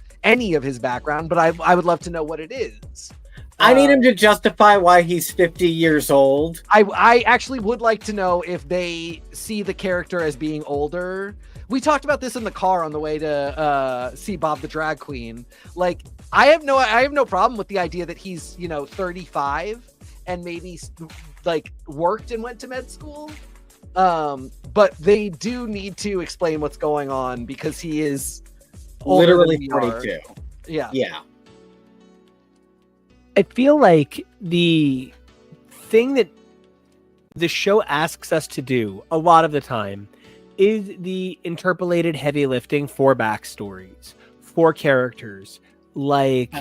background, but I would love to know what it is. I need him to justify why he's 50 years old. I actually would like to know if they see the character as being older. We talked about this in the car on the way to see Bob the Drag Queen. Like, I have no problem with the idea that he's, you know, 35 and maybe like worked and went to med school. But they do need to explain what's going on because he is literally 42. Yeah. I feel like the thing that the show asks us to do a lot of the time is the interpolated heavy lifting for backstories, for characters like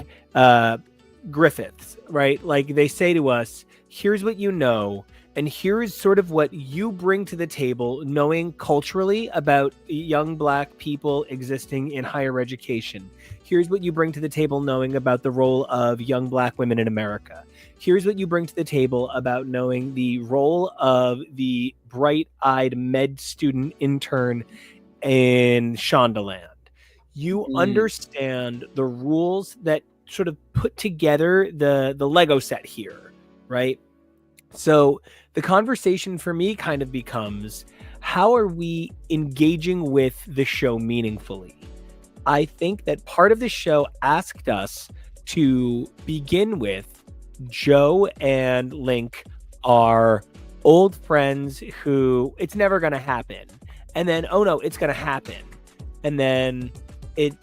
Griffiths, right? Like they say to us, here's what you know, and here's sort of what you bring to the table, knowing culturally about young Black people existing in higher education. Here's what you bring to the table knowing about the role of young Black women in America. Here's what you bring to the table about knowing the role of the bright-eyed med student intern in Shondaland. You understand the rules that sort of put together the Lego set here, right? So the conversation for me kind of becomes, how are we engaging with the show meaningfully? I think that part of the show asked us to begin with Joe and Link are old friends who it's never going to happen. And then, oh no, it's going to happen. And then it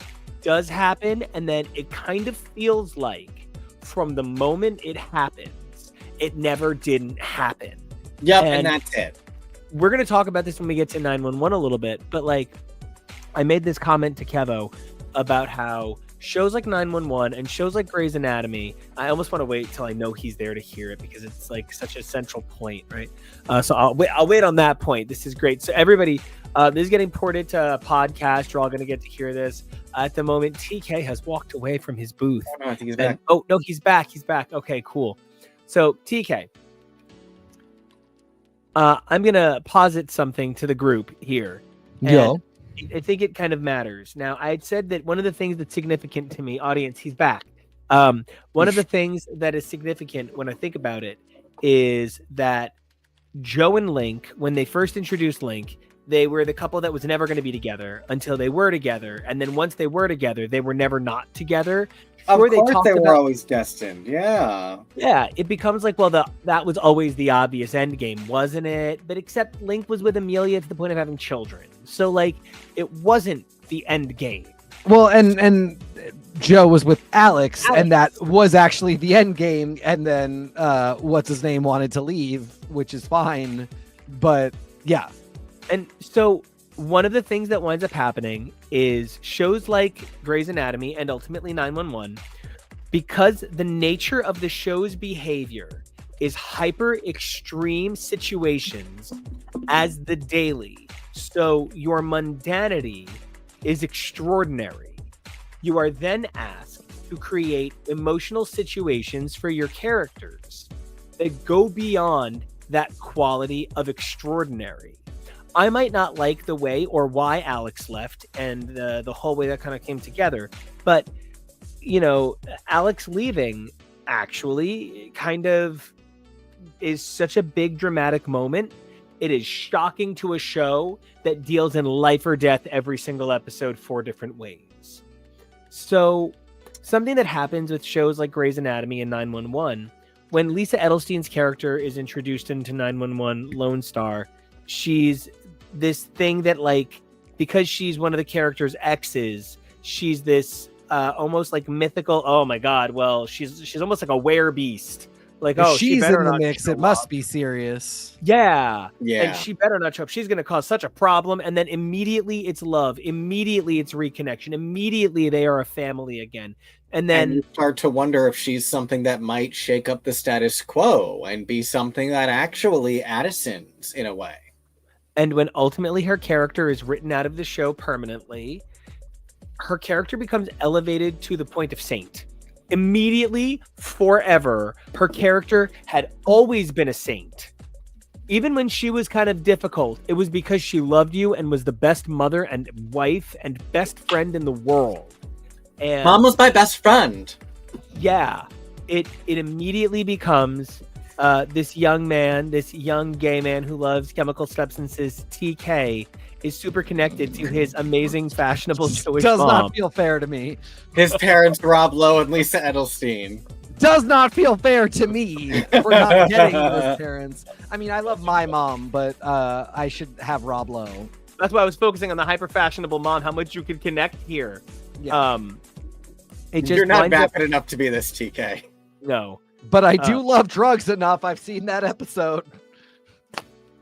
does happen. And then it kind of feels like from the moment it happens, it never didn't happen. Yep, and that's it. We're going to talk about this when we get to 911 a little bit. But like, I made this comment to KEVO about how shows like 911 and shows like Grey's Anatomy, I almost want to wait till I know he's there to hear it because it's like such a central point, right? So I'll wait on that point. This is great. So everybody, this is getting ported to a podcast. You're all going to get to hear this. At the moment, TK has walked away from his booth. Oh, no, I think he's back. Oh, no, he's back. He's back. Okay, cool. So TK, I'm going to posit something to the group here. Yo. I think it kind of matters. Now, I had said that one of the things that's significant to me, audience, he's back. One of the things that is significant when I think about it is that Joe and Link, when they first introduced Link, they were the couple that was never going to be together until they were together. And then once they were together, they were never not together. Sure, of course they were always destined. Yeah. Yeah, it becomes like, well, that was always the obvious end game, wasn't it? But except Link was with Amelia to the point of having children. So, like, it wasn't the end game. Well, and Joe was with Alex, and that was actually the end game. And then what's his name wanted to leave, which is fine. But yeah. And so one of the things that winds up happening is shows like Grey's Anatomy and ultimately 911, because the nature of the show's behavior is hyper extreme situations as the daily. So your mundanity is extraordinary. You are then asked to create emotional situations for your characters that go beyond that quality of extraordinary. I might not like the way or why Alex left and the whole way that kind of came together, but you know, Alex leaving actually kind of is such a big dramatic moment. It is shocking to a show that deals in life or death every single episode 4 different ways. So something that happens with shows like Grey's Anatomy and 911, when Lisa Edelstein's character is introduced into 911 Lone Star, she's this thing that, like, because she's one of the character's exes, she's this almost like mythical, oh my god, well, she's almost like a werebeast. Like, if oh, she's in the mix, it must be serious. Yeah. And she better not show up. She's going to cause such a problem. And then immediately it's love. Immediately it's reconnection. Immediately they are a family again. And then you start to wonder if she's something that might shake up the status quo and be something that actually Addison's in a way. And when ultimately her character is written out of the show permanently, her character becomes elevated to the point of saint. Immediately, forever, her character had always been a saint. Even when she was kind of difficult, it was because she loved you and was the best mother and wife and best friend in the world. And Mom was my best friend. Yeah, it immediately becomes this young man, this young gay man who loves chemical substances, TK, is super connected to his amazing, fashionable Jewish mom. Does not feel fair to me. His parents, Rob Lowe and Lisa Edelstein. Does not feel fair to me for not getting those parents. I mean, I love my mom, but I should have Rob Lowe. That's why I was focusing on the hyper fashionable mom, how much you could connect here. Yeah. You're not vapid enough to be this, TK. No. But I do love drugs enough. I've seen that episode.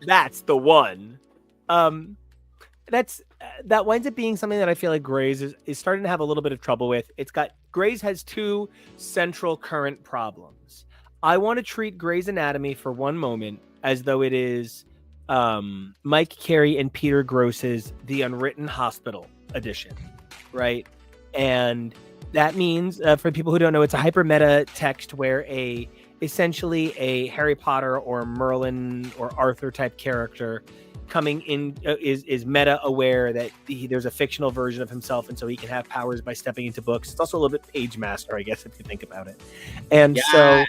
That's the one. That winds up being something that I feel like Grey's is starting to have a little bit of trouble with. Grey's has 2 central current problems. I want to treat Grey's Anatomy for one moment as though it is Mike Carey and Peter Gross's The Unwritten Hospital edition, right? And that means, for people who don't know, it's a hyper meta text where essentially a Harry Potter or Merlin or Arthur type character coming in is meta aware that there's a fictional version of himself, and so he can have powers by stepping into books. It's also a little bit Page Master, I guess, if you think about it. And so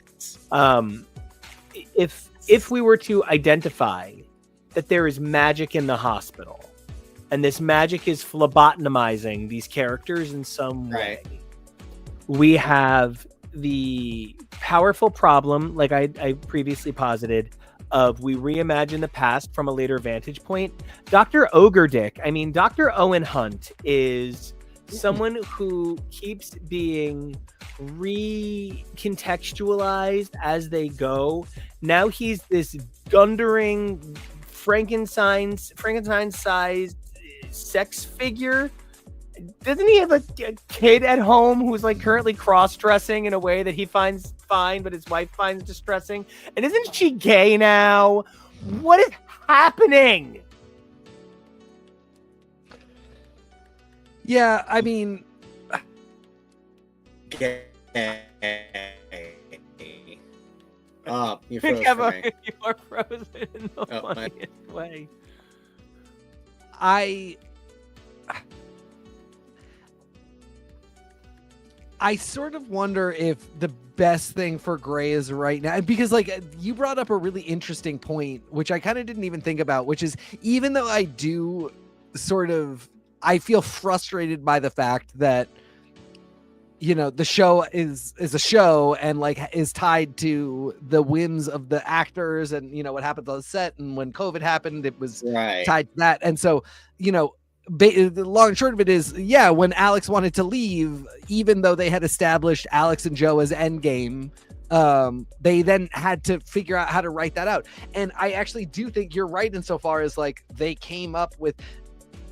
if we were to identify that there is magic in the hospital, and this magic is phlebotomizing these characters in some way. We have the powerful problem, like I previously posited, of we reimagine the past from a later vantage point. Dr. Dr. Owen Hunt is someone who keeps being recontextualized as they go. Now he's this gundering Frankenstein-sized sex figure. Doesn't he have a kid at home who's like currently cross-dressing in a way that he finds fine, but his wife finds distressing? And isn't she gay now? What is happening? Yeah, I mean, Gay. You froze for me. You are frozen in the funniest way. I sort of wonder if the best thing for Gray is right now, because like you brought up a really interesting point, which I kind of didn't even think about, which is even though I do I feel frustrated by the fact that, you know, the show is a show and like is tied to the whims of the actors and, you know, what happened on the set. And when COVID happened, it was tied to that. And so, you know, the long and short of it is, yeah, when Alex wanted to leave, even though they had established Alex and Joe as endgame, they then had to figure out how to write that out. And I actually do think you're right insofar as like they came up with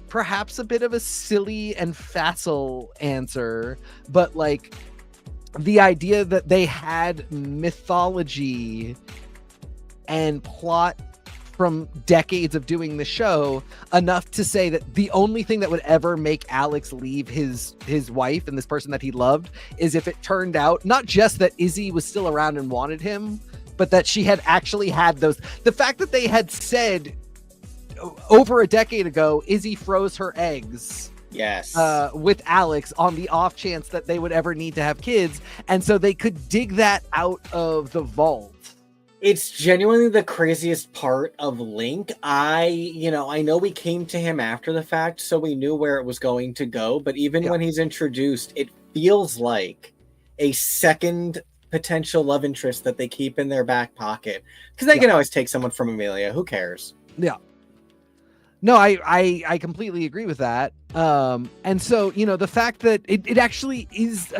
perhaps a bit of a silly and facile answer, but like the idea that they had mythology and plot from decades of doing the show enough to say that the only thing that would ever make Alex leave his wife and this person that he loved is if it turned out not just that Izzy was still around and wanted him, but that she had actually had those. The fact that they had said over a decade ago, Izzy froze her eggs. Yes. With Alex on the off chance that they would ever need to have kids. And so they could dig that out of the vault. It's genuinely the craziest part of Link. I know we came to him after the fact, so we knew where it was going to go. But even when he's introduced, it feels like a second potential love interest that they keep in their back pocket. Because they can always take someone from Amelia. Who cares? Yeah. No, I completely agree with that. And so, you know, the fact that it actually is,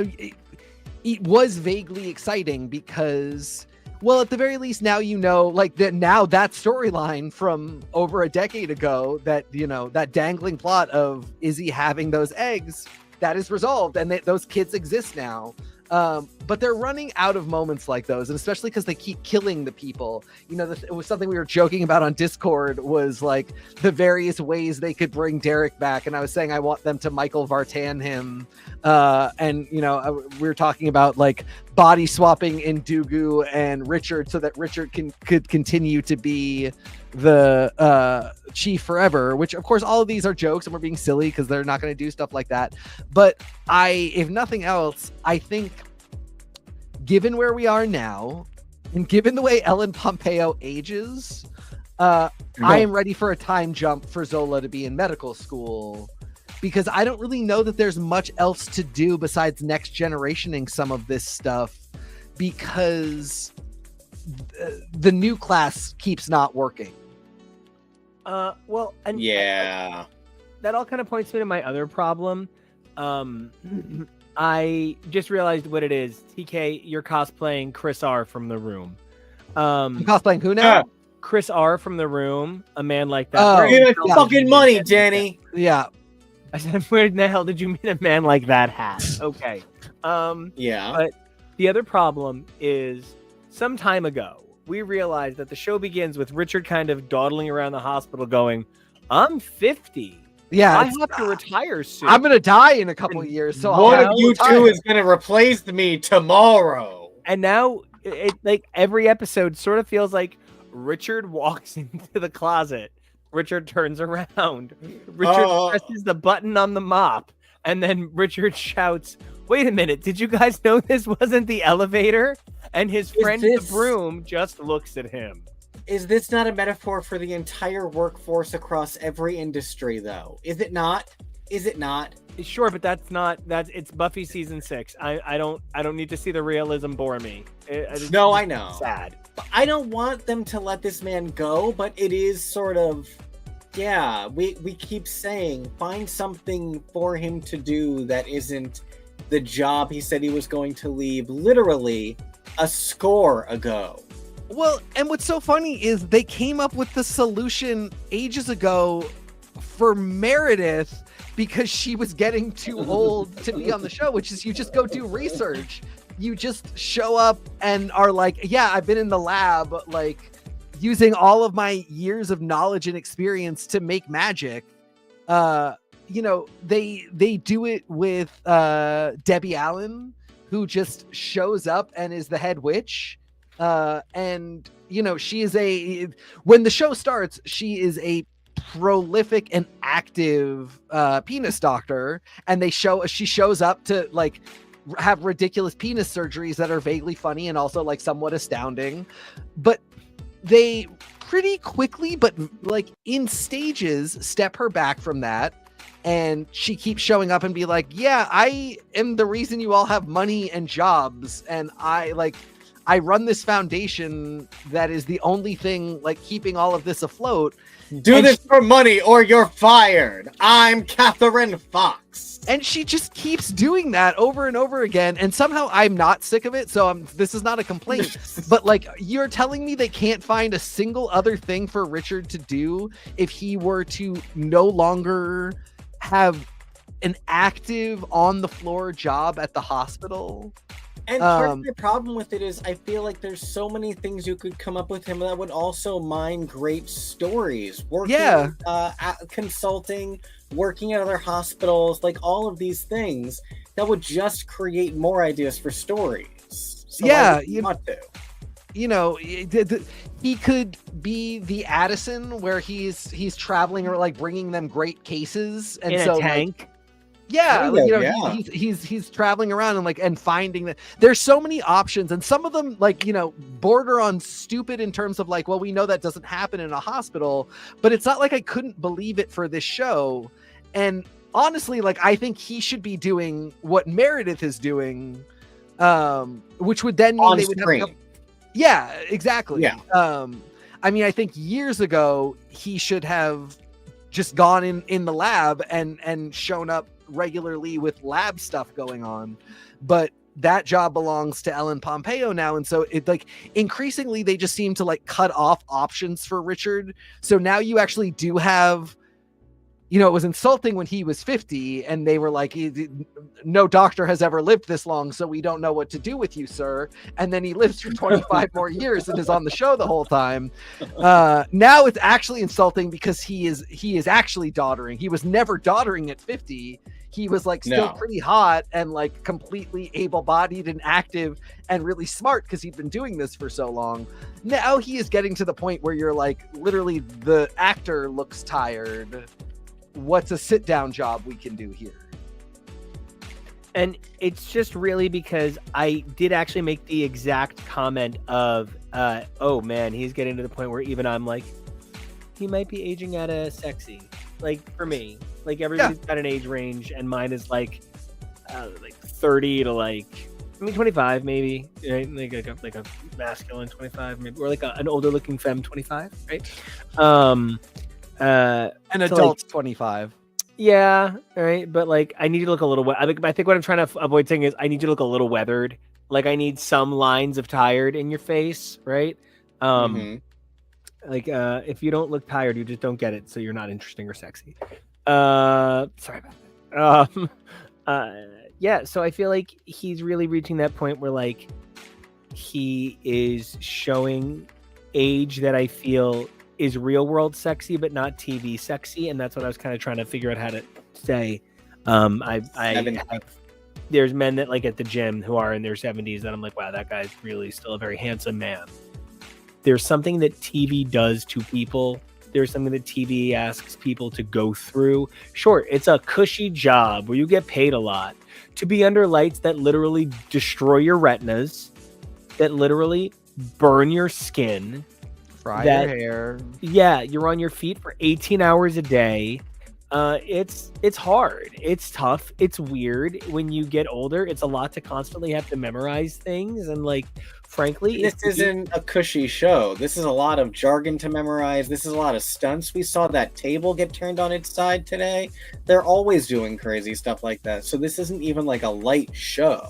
it was vaguely exciting because, well, at the very least, now you know, like that storyline from over a decade ago, that, you know, that dangling plot of Izzy having those eggs, that is resolved, and those kids exist now. But they're running out of moments like those, and especially because they keep killing the people. You know, it was something we were joking about on Discord, was like the various ways they could bring Derek back, and I was saying I want them to Michael Vartan him, and you know, we were talking about like body swapping in Dugu and Richard so that Richard could continue to be the chief forever, which of course all of these are jokes and we're being silly because they're not going to do stuff like that. But if nothing else, I think given where we are now and given the way Ellen Pompeo ages, I am ready for a time jump for Zola to be in medical school, because I don't really know that there's much else to do besides next generationing some of this stuff, because the new class keeps not working. Well, and yeah, that all kind of points me to my other problem. I just realized what it is. TK, you're cosplaying Chris R from The Room. I'm cosplaying who now? Chris R from The Room, a man like that. Oh, give me fucking money, Danny. Yeah. I said, where in the hell did you mean a man like that hat? Okay. Yeah. But the other problem is, some time ago, we realized that the show begins with Richard kind of dawdling around the hospital going, I'm 50. Yeah, I have to retire soon. I'm gonna die in a couple of years, so one of you two is gonna replace me tomorrow. And now, it like every episode sort of feels like Richard walks into the closet. Richard turns around. Richard presses the button on the mop, and then Richard shouts, "Wait a minute! Did you guys know this wasn't the elevator?" And his friend, the broom, just looks at him. Is this not a metaphor for the entire workforce across every industry, though? Is it not? Is it not? Sure, but it's Buffy season 6. I don't need to see the realism bore me. No, I know. Sad. I don't want them to let this man go, but it is sort of, yeah, we keep saying, find something for him to do that isn't the job he said he was going to leave literally a score ago. Well, and what's so funny is they came up with the solution ages ago for Meredith because she was getting too old to be on the show, which is you just go do research. You just show up and are like, yeah, I've been in the lab, like using all of my years of knowledge and experience to make magic. You know, they do it with Debbie Allen, who just shows up and is the head witch. And you know, she is when the show starts, she is a prolific and active penis doctor, and she shows up to like have ridiculous penis surgeries that are vaguely funny and also like somewhat astounding, but they pretty quickly, but like in stages, step her back from that. And she keeps showing up and be like, yeah, I am the reason you all have money and jobs, and I run this foundation that is the only thing like keeping all of this afloat. Do this for money or you're fired. I'm Catherine Fox. And she just keeps doing that over and over again. And somehow I'm not sick of it. So this is not a complaint, but like you're telling me they can't find a single other thing for Richard to do if he were to no longer have an active on the floor job at the hospital. And part of the problem with it is I feel like there's so many things you could come up with him that would also mine great stories. Working, consulting, working at other hospitals, like all of these things that would just create more ideas for stories. So yeah, you know, he could be the Addison where he's traveling or like bringing them great cases and in so a tank. Like, yeah, he's traveling around and finding that there's so many options, and some of them like, you know, border on stupid in terms of like, well, we know that doesn't happen in a hospital, but it's not like I couldn't believe it for this show. And honestly, like I think he should be doing what Meredith is doing, which would then mean on they would screen. have yeah, exactly. Yeah. I mean, I think years ago he should have just gone in the lab and shown up regularly with lab stuff going on, but that job belongs to Ellen Pompeo now, and so it like increasingly they just seem to like cut off options for Richard. So now you actually do have, you know, it was insulting when he was 50 and they were like, no doctor has ever lived this long, so we don't know what to do with you, sir. And then he lives for 25 more years and is on the show the whole time. Now it's actually insulting because he is actually doddering. He was never doddering at 50. He was like still pretty hot and like completely able-bodied and active and really smart because he'd been doing this for so long. Now he is getting to the point where you're like, literally the actor looks tired. What's a sit-down job we can do here? And it's just really because I did actually make the exact comment of, oh man, he's getting to the point where even I'm like, he might be aging out of sexy. Like for me, like everybody's got an age range, and mine is like 30 to like, I mean 25 maybe, right? like a masculine 25 maybe, or like an older looking femme 25, right? An adult like, 25. Yeah, all right, but like I need you to look a little. I think what I'm trying to avoid saying is I need you to look a little weathered. Like I need some lines of tired in your face, right? Like if you don't look tired, you just don't get it, so you're not interesting or sexy. Sorry about that. Yeah, so I feel like he's really reaching that point where like he is showing age that I feel is real world sexy, but not TV sexy, and that's what I was kind of trying to figure out how to say. There's men that like at the gym who are in their 70s that I'm like, wow, that guy's really still a very handsome man. There's something that TV does to people. There's something that TV asks people to go through. Sure, it's a cushy job where you get paid a lot to be under lights that literally destroy your retinas, that literally burn your skin. Fry your hair. Yeah, you're on your feet for 18 hours a day. It's hard. It's tough. It's weird when you get older. It's a lot to constantly have to memorize things, and like, frankly, this isn't a cushy show. This is a lot of jargon to memorize. This is a lot of stunts. We saw that table get turned on its side today. They're always doing crazy stuff like that. So this isn't even like a light show.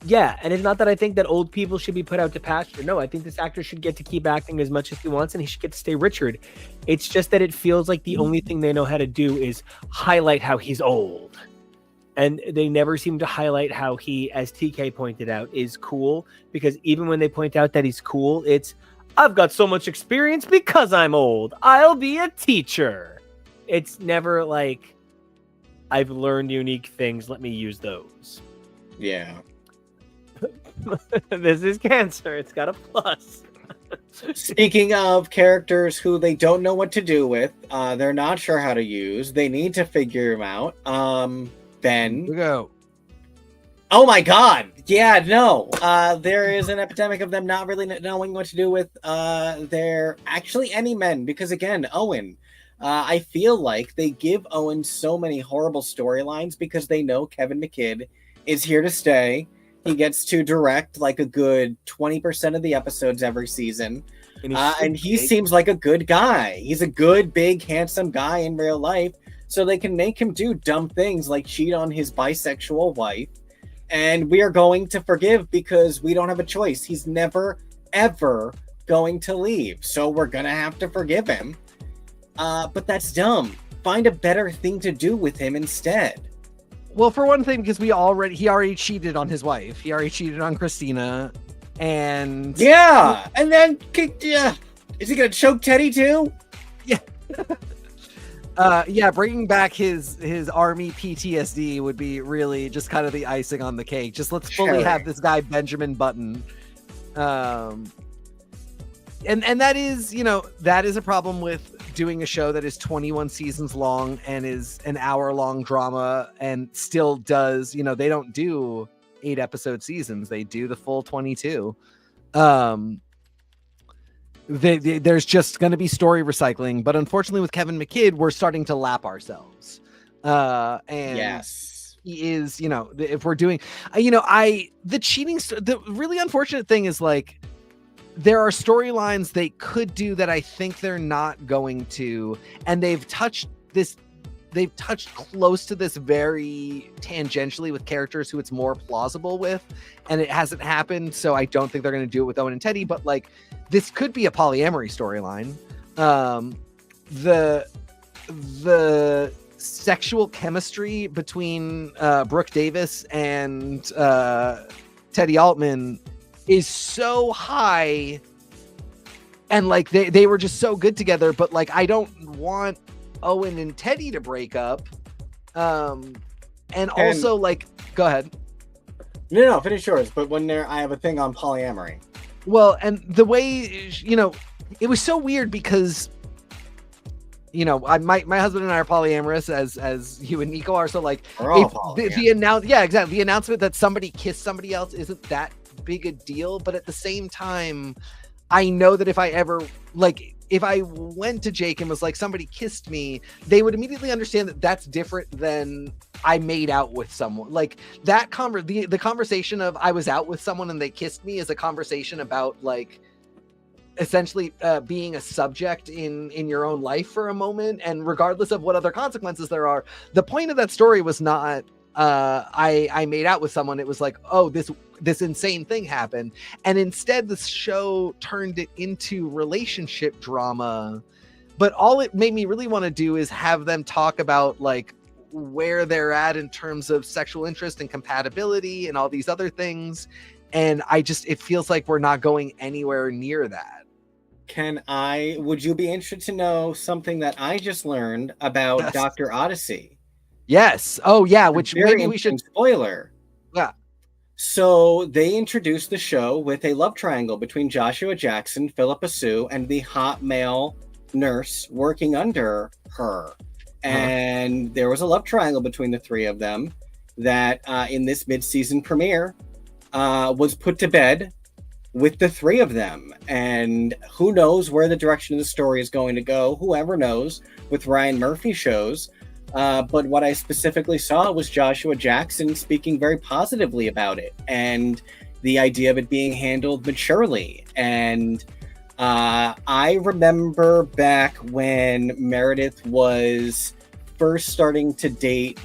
Yeah, and it's not that I think that old people should be put out to pasture. No, I think this actor should get to keep acting as much as he wants, and he should get to stay Richard. It's just that it feels like the only thing they know how to do is highlight how he's old. And they never seem to highlight how he, as TK pointed out, is cool. Because even when they point out that he's cool, it's, I've got so much experience because I'm old. I'll be a teacher. It's never like, I've learned unique things. Let me use those. Yeah. This is Cancer. It's got a plus. Speaking of characters who they don't know what to do with, they're not sure how to use, they need to figure them out. Ben. Go. Oh my god. Yeah, no. There is an epidemic of them not really knowing what to do with their actually any men, because again, Owen. I feel like they give Owen so many horrible storylines because they know Kevin McKidd is here to stay. He gets to direct like a good 20% of the episodes every season. And he seems like a good guy. He's a good, big, handsome guy in real life. So they can make him do dumb things like cheat on his bisexual wife. And we are going to forgive because we don't have a choice. He's never, ever going to leave. So we're going to have to forgive him. But that's dumb. Find a better thing to do with him instead. Well, for one thing, because he already cheated on his wife. He already cheated on Christina, and yeah, and then is he gonna choke Teddy too? Yeah, yeah. Bringing back his army PTSD would be really just kind of the icing on the cake. Just let's fully have this guy Benjamin Button, and that is that is a problem with doing a show that is 21 seasons long and is an hour-long drama and still does, they don't do 8-episode seasons. They do the full 22. There's just going to be story recycling, but unfortunately with Kevin McKidd, we're starting to lap ourselves. And yes, he is, if we're doing, the cheating, the really unfortunate thing is like, there are storylines they could do that I think they're not going to, and they've touched close to this very tangentially with characters who it's more plausible with, and it hasn't happened. So I don't think they're going to do it with Owen and Teddy, but like this could be a polyamory storyline. The sexual chemistry between Brooke Davis and Teddy Altman is so high, and like they were just so good together, but like I don't want Owen and Teddy to break up. And also like go ahead. No, finish yours. But I have a thing on polyamory. Well, and the way it was so weird because my husband and I are polyamorous, as you and NICO are. So like the announcement that somebody kissed somebody else isn't that big a deal, but at the same time I know that if I went to Jake and was like, somebody kissed me, they would immediately understand that that's different than I made out with someone. Like that the conversation of I was out with someone and they kissed me is a conversation about like essentially being a subject in your own life for a moment, and regardless of what other consequences there are. The point of that story was not I made out with someone. It was like, oh, this insane thing happened, and instead the show turned it into relationship drama. But all it made me really want to do is have them talk about like where they're at in terms of sexual interest and compatibility and all these other things, and it feels like we're not going anywhere near that. Would you be interested to know something that I just learned about Dr. Odyssey? Yes. Oh yeah, which maybe we should spoiler. Yeah. So they introduced the show with a love triangle between Joshua Jackson, Philippa Sue, and the hot male nurse working under her. And there was a love triangle between the three of them that in this mid-season premiere was put to bed. with the three of them. And who knows where the direction of the story is going to go? Whoever knows with Ryan Murphy shows. But what I specifically saw was Joshua Jackson speaking very positively about it and the idea of it being handled maturely. And I remember back when Meredith was first starting to date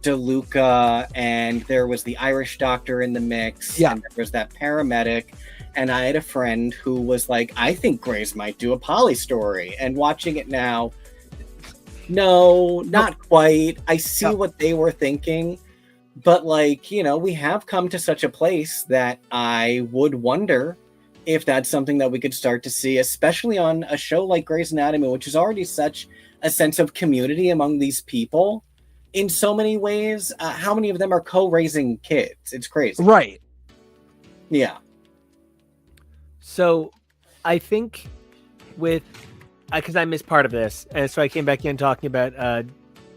DeLuca, and there was the Irish doctor in the mix, and there was that paramedic, and I had a friend who was like, I think Grey's might do a poly story. And watching it now, no, not quite. I see what they were thinking, but like, you know, we have come to such a place that I would wonder if that's something that we could start to see, especially on a show like Grey's Anatomy, which is already such a sense of community among these people in so many ways. How many of them are co-raising kids? It's crazy. Right. Yeah. So I think with, because I missed part of this, and so I came back in talking about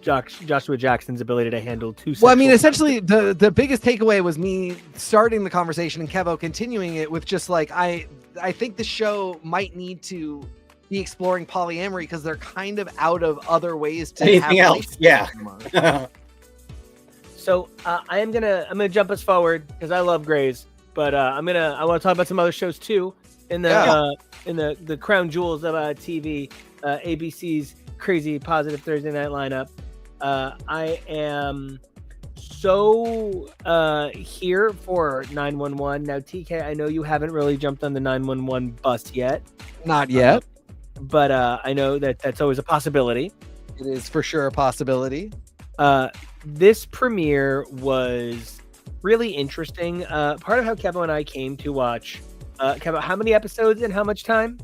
Joshua Jackson's ability to handle two. Well, I mean, essentially, the biggest takeaway was me starting the conversation and KEVO continuing it with just like, I think the show might need to be exploring polyamory because they're kind of out of other ways to anything have else. Yeah. So I'm gonna jump us forward because I love Grey's, but I want to talk about some other shows too in the crown jewels of TV, ABC's crazy positive Thursday night lineup. I am so here for 911. Now, TK, I know you haven't really jumped on the 911 bus yet. Not yet. But I know that's always a possibility. It is for sure a possibility. This premiere was really interesting. Part of how KEVO and I came to watch. KEVO, how many episodes in how much time?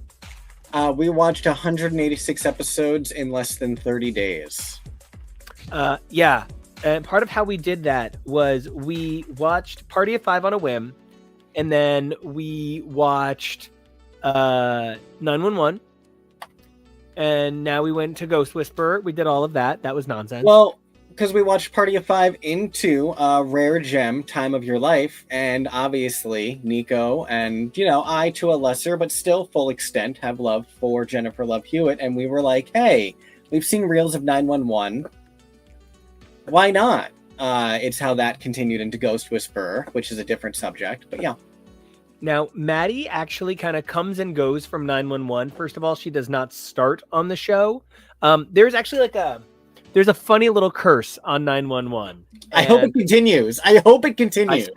We watched 186 episodes in less than 30 days. Yeah. And part of how we did that was we watched Party of Five on a whim, and then we watched 911, and now we went to Ghost Whisperer. We did all of that. That was nonsense. Well, because we watched Party of Five into Rare Gem, Time of Your Life, and obviously NICO, and, you know, I, to a lesser but still full extent, have love for Jennifer Love Hewitt, and we were like, hey, we've seen reels of 911. Why not? It's how that continued into Ghost Whisperer, which is a different subject, but yeah. Now, Maddie actually kind of comes and goes from 911. First of all, she does not start on the show. There's actually there's a funny little curse on 911. I hope it continues. I swear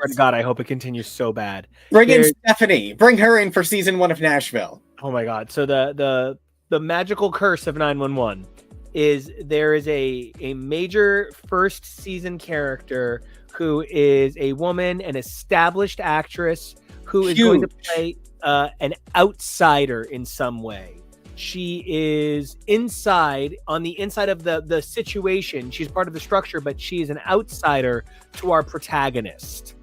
to God, I hope it continues so bad. Bring in Stefani. Bring her in for season 1 of Nashville. Oh my God. So the magical curse of 911 is there is a major first season character who is a woman, an established actress who is going to play an outsider in some way. She is on the inside of the situation. She's part of the structure, but she is an outsider to our protagonist.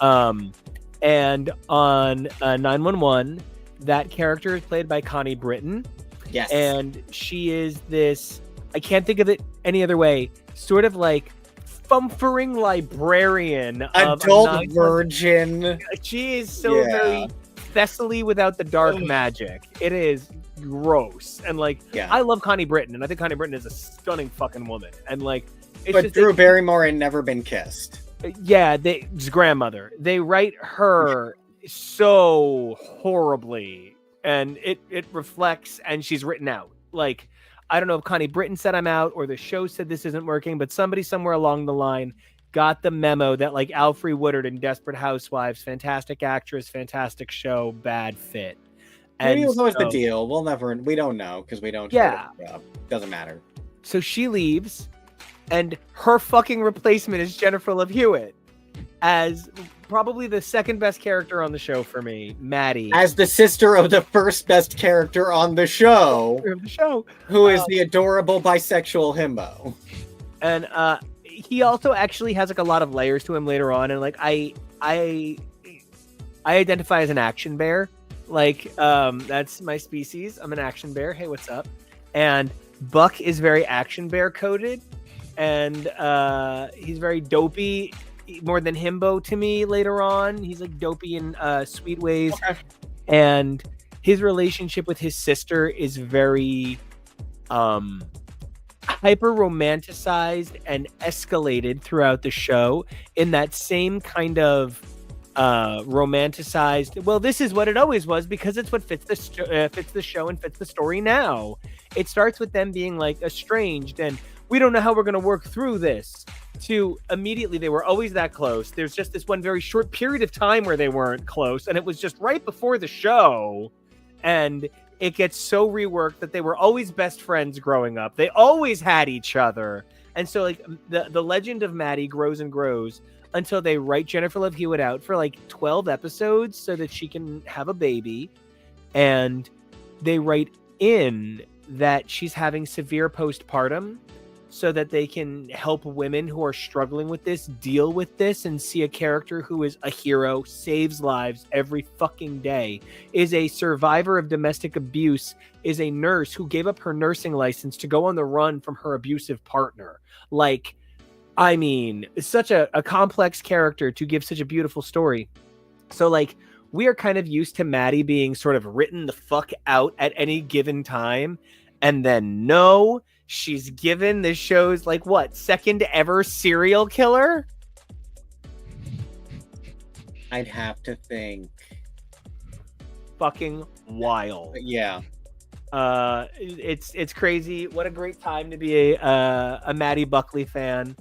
And on 911, that character is played by Connie Britton. Yes. And she is this, I can't think of it any other way, sort of like fumfering librarian. Adult virgin. She is so very Thessaly without the dark magic. It is gross. And like, I love Connie Britton, and I think Connie Britton is a stunning fucking woman. And like, but Drew Barrymore had never been kissed. Yeah, his grandmother. They write her so horribly, and it reflects, and she's written out. Like, I don't know if Connie Britton said I'm out or the show said this isn't working, but somebody somewhere along the line got the memo that like Alfre Woodard in Desperate Housewives, fantastic actress, fantastic show, bad fit. Maybe it was always the deal. We don't know because we don't. Yeah. Doesn't matter. So she leaves, and her fucking replacement is Jennifer Love Hewitt as probably the second best character on the show for me, Maddie. As the sister of the first best character on the show. Who is the adorable bisexual himbo. And he also actually has like a lot of layers to him later on, and like I identify as an action bear. Like that's my species. I'm an action bear. Hey, what's up? And Buck is very action bear coded, and he's very dopey. more than himbo to me later on. He's like dopey in sweet ways. Okay. And his relationship with his sister is very hyper romanticized and escalated throughout the show in that same kind of romanticized, well, this is what it always was because it's what fits the show and fits the story now. It starts with them being like estranged and we don't know how we're going to work through this, to immediately they were always that close. There's just this one very short period of time where they weren't close, and it was just right before the show, and it gets so reworked that they were always best friends growing up. They always had each other. And so like the legend of Maddie grows and grows until they write Jennifer Love Hewitt out for like 12 episodes so that she can have a baby. And they write in that she's having severe postpartum so that they can help women who are struggling with this deal with this and see a character who is a hero, saves lives every fucking day, is a survivor of domestic abuse, is a nurse who gave up her nursing license to go on the run from her abusive partner. Like, I mean, it's such a complex character to give such a beautiful story. So like, we are kind of used to Maddie being sort of written the fuck out at any given time. And then no, she's given this show's like what, second ever serial killer? I'd have to think. Fucking wild. Yeah. It's crazy. What a great time to be a Maddie Buckley fan.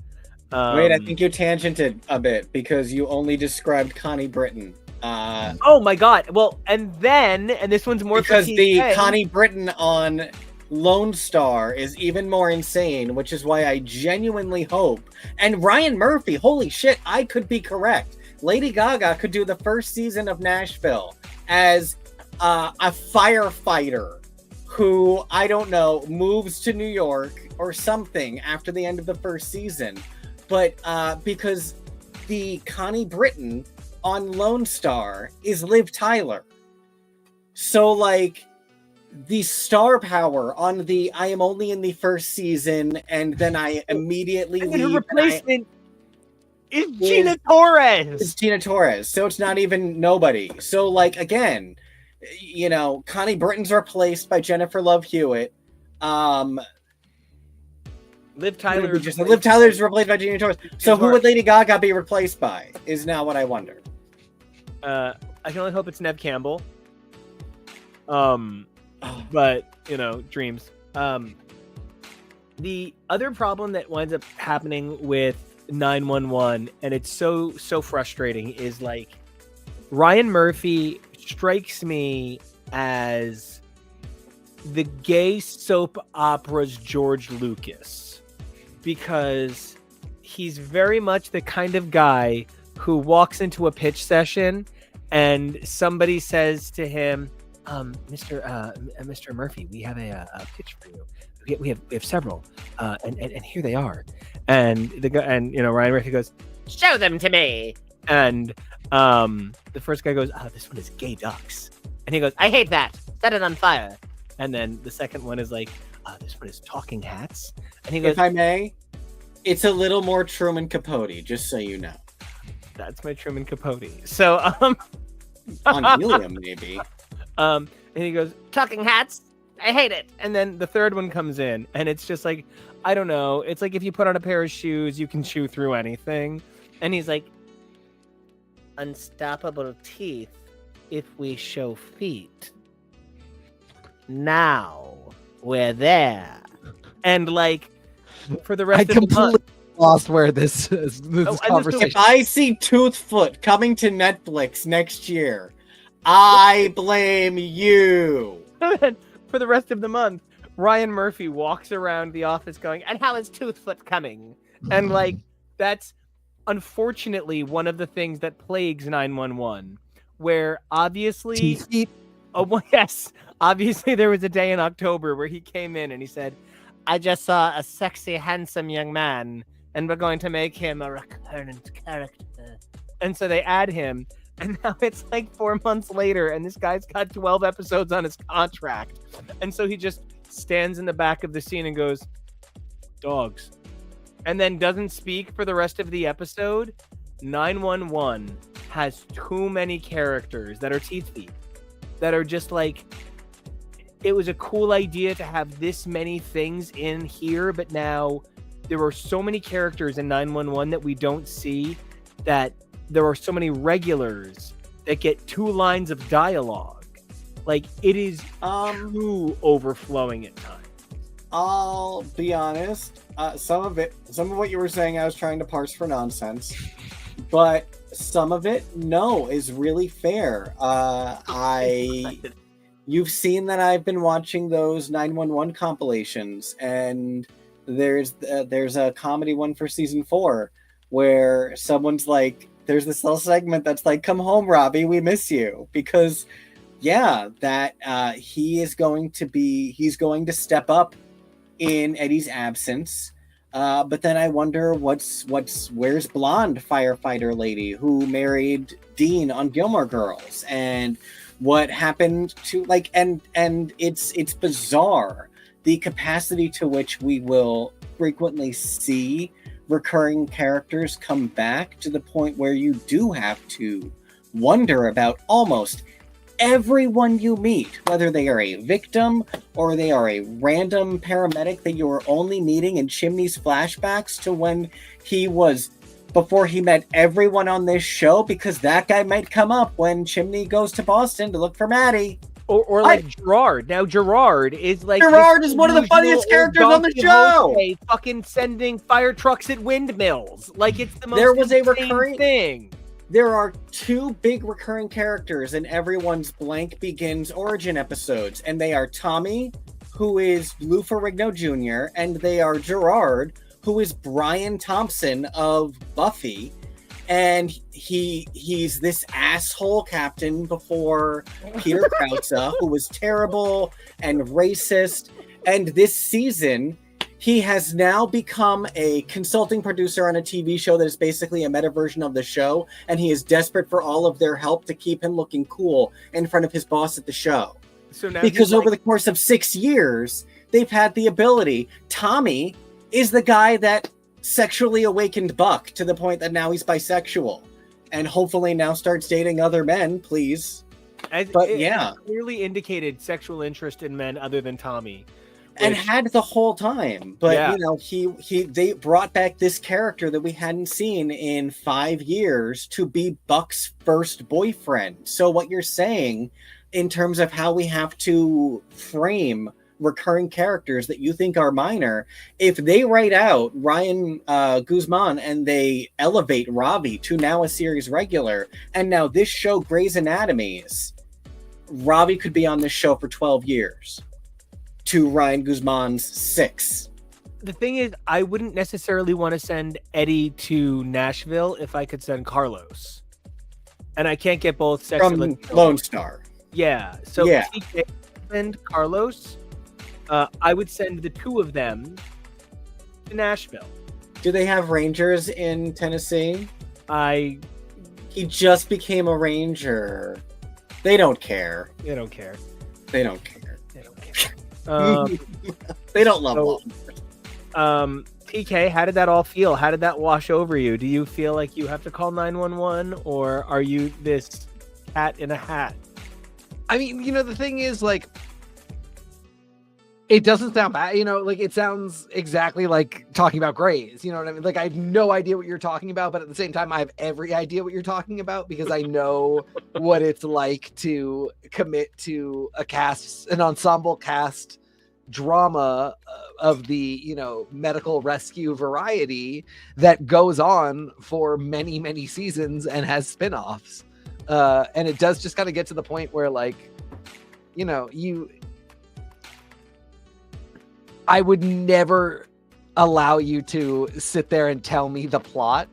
Wait, I think you tangented a bit because you only described Connie Britton. Oh my god. Well, and this one's more because the TK. Connie Britton on Lone Star is even more insane, which is why I genuinely hope. And Ryan Murphy, holy shit, I could be correct. Lady Gaga could do the first season of Nashville as a firefighter who, I don't know, moves to New York or something after the end of the first season. But because the Connie Britton on Lone Star is Liv Tyler. So, like, the star power on the I am only in the first season and then I immediately leave. Her replacement is Gina Torres. It's Gina Torres. So it's not even nobody. So, like, again, you know, Connie Britton's replaced by Jennifer Love Hewitt. Liv Tyler's replaced by Gina Torres. So who would Lady Gaga be replaced by is now what I wonder. I can only hope it's Neve Campbell. But, you know, dreams. The other problem that winds up happening with 911, and it's so frustrating, is like Ryan Murphy strikes me as the gay soap opera's George Lucas, because he's very much the kind of guy who walks into a pitch session and somebody says to him, Mr. Murphy, we have a pitch for you. We have several, and here they are. And the guy, and you know, Ryan Murphy goes, "Show them to me." And the first guy goes, "This one is gay ducks," and he goes, "I hate that. Set it on fire." And then the second one is like, "This one is talking hats," and he goes, "If I may, it's a little more Truman Capote, just so you know." That's my Truman Capote. So on helium maybe. And he goes, "Talking hats, I hate it." And then the third one comes in, and it's just like, I don't know. It's like if you put on a pair of shoes, you can chew through anything. And he's like, "Unstoppable teeth if we show feet. Now we're there." And like, for the rest of the month, lost where this conversation. If I see Toothfoot coming to Netflix next year, I blame you. For the rest of the month, Ryan Murphy walks around the office going, "And how is Toothfoot coming?" And like, that's unfortunately one of the things that plagues 911, where obviously, obviously there was a day in October where he came in and he said, "I just saw a sexy, handsome young man, and we're going to make him a recurrent character." And so they add him, and now it's like 4 months later, and this guy's got 12 episodes on his contract. And so he just stands in the back of the scene and goes, "Dogs," and then doesn't speak for the rest of the episode. 911 has too many characters that are teeth feet, that are just like, it was a cool idea to have this many things in here, but now there are so many characters in 911 that we don't see, that there are so many regulars that get 2 lines of dialogue. Like, it is too overflowing at times. I'll be honest. Some of what you were saying, I was trying to parse for nonsense, but some of it, no, is really fair. You've seen that I've been watching those 911 compilations, and there's a comedy one for season 4 where someone's like, there's this little segment that's like, "Come home, Robbie, we miss you," because that he's going to step up in Eddie's absence. But then I wonder where's blonde firefighter lady who married Dean on Gilmore Girls, and what happened to, like, and it's bizarre the capacity to which we will frequently see recurring characters come back, to the point where you do have to wonder about almost everyone you meet, whether they are a victim or they are a random paramedic that you were only meeting in Chimney's flashbacks to when before he met everyone on this show, because that guy might come up when Chimney goes to Boston to look for Maddie. Or like Gerard. Now Gerard is like, Gerard is one of the funniest characters on the show. Fucking sending fire trucks at windmills. Like, it's the most There was a recurring thing. There are 2 big recurring characters in everyone's Blank Begins origin episodes, and they are Tommy, who is Lou Ferrigno Jr., and they are Gerard, who is Brian Thompson of Buffy. And he's this asshole captain before Peter Krause, who was terrible and racist. And this season, he has now become a consulting producer on a TV show that is basically a meta version of the show, and he is desperate for all of their help to keep him looking cool in front of his boss at the show. So now, because over the course of 6 years, they've had the ability. Tommy is the guy that sexually awakened Buck to the point that now he's bisexual, and hopefully now starts dating other men, please. It clearly indicated sexual interest in men other than Tommy. And had the whole time, but they brought back this character that we hadn't seen in 5 years to be Buck's first boyfriend. So what you're saying in terms of how we have to frame recurring characters that you think are minor, if they write out Ryan Guzman and they elevate Robbie to now a series regular, and now this show Grey's Anatomy's, Robbie could be on this show for 12 years. To Ryan Guzman's 6. The thing is, I wouldn't necessarily want to send Eddie to Nashville if I could send Carlos. And I can't get both from Lone Star. Yeah. So TK and Carlos, I would send the 2 of them to Nashville. Do they have Rangers in Tennessee? He just became a Ranger. They don't care. They don't care. They don't care. They don't love law. TK, how did that all feel? How did that wash over you? Do you feel like you have to call 911, or are you this cat in a hat? I mean, the thing is, like, it doesn't sound bad, like, it sounds exactly like talking about Grays, you know what I mean? Like, I have no idea what you're talking about, but at the same time, I have every idea what you're talking about, because I know what it's like to commit to an ensemble cast drama of the, medical rescue variety that goes on for many, many seasons and has spin-offs. And it does just kind of get to the point where, like, I would never allow you to sit there and tell me the plot,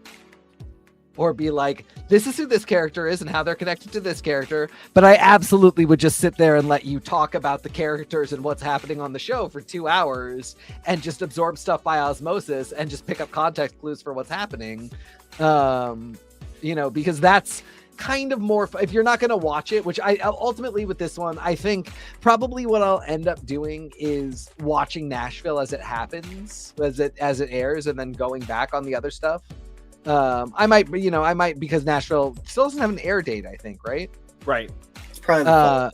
or be like, this is who this character is and how they're connected to this character. But I absolutely would just sit there and let you talk about the characters and what's happening on the show for 2 hours and just absorb stuff by osmosis and just pick up context clues for what's happening. Because that's kind of more, if you're not going to watch it, which I ultimately with this one, I think probably what I'll end up doing is watching Nashville as it happens, as it airs, and then going back on the other stuff. I might because Nashville still doesn't have an air date, I think, right? Right. It's probably the fall.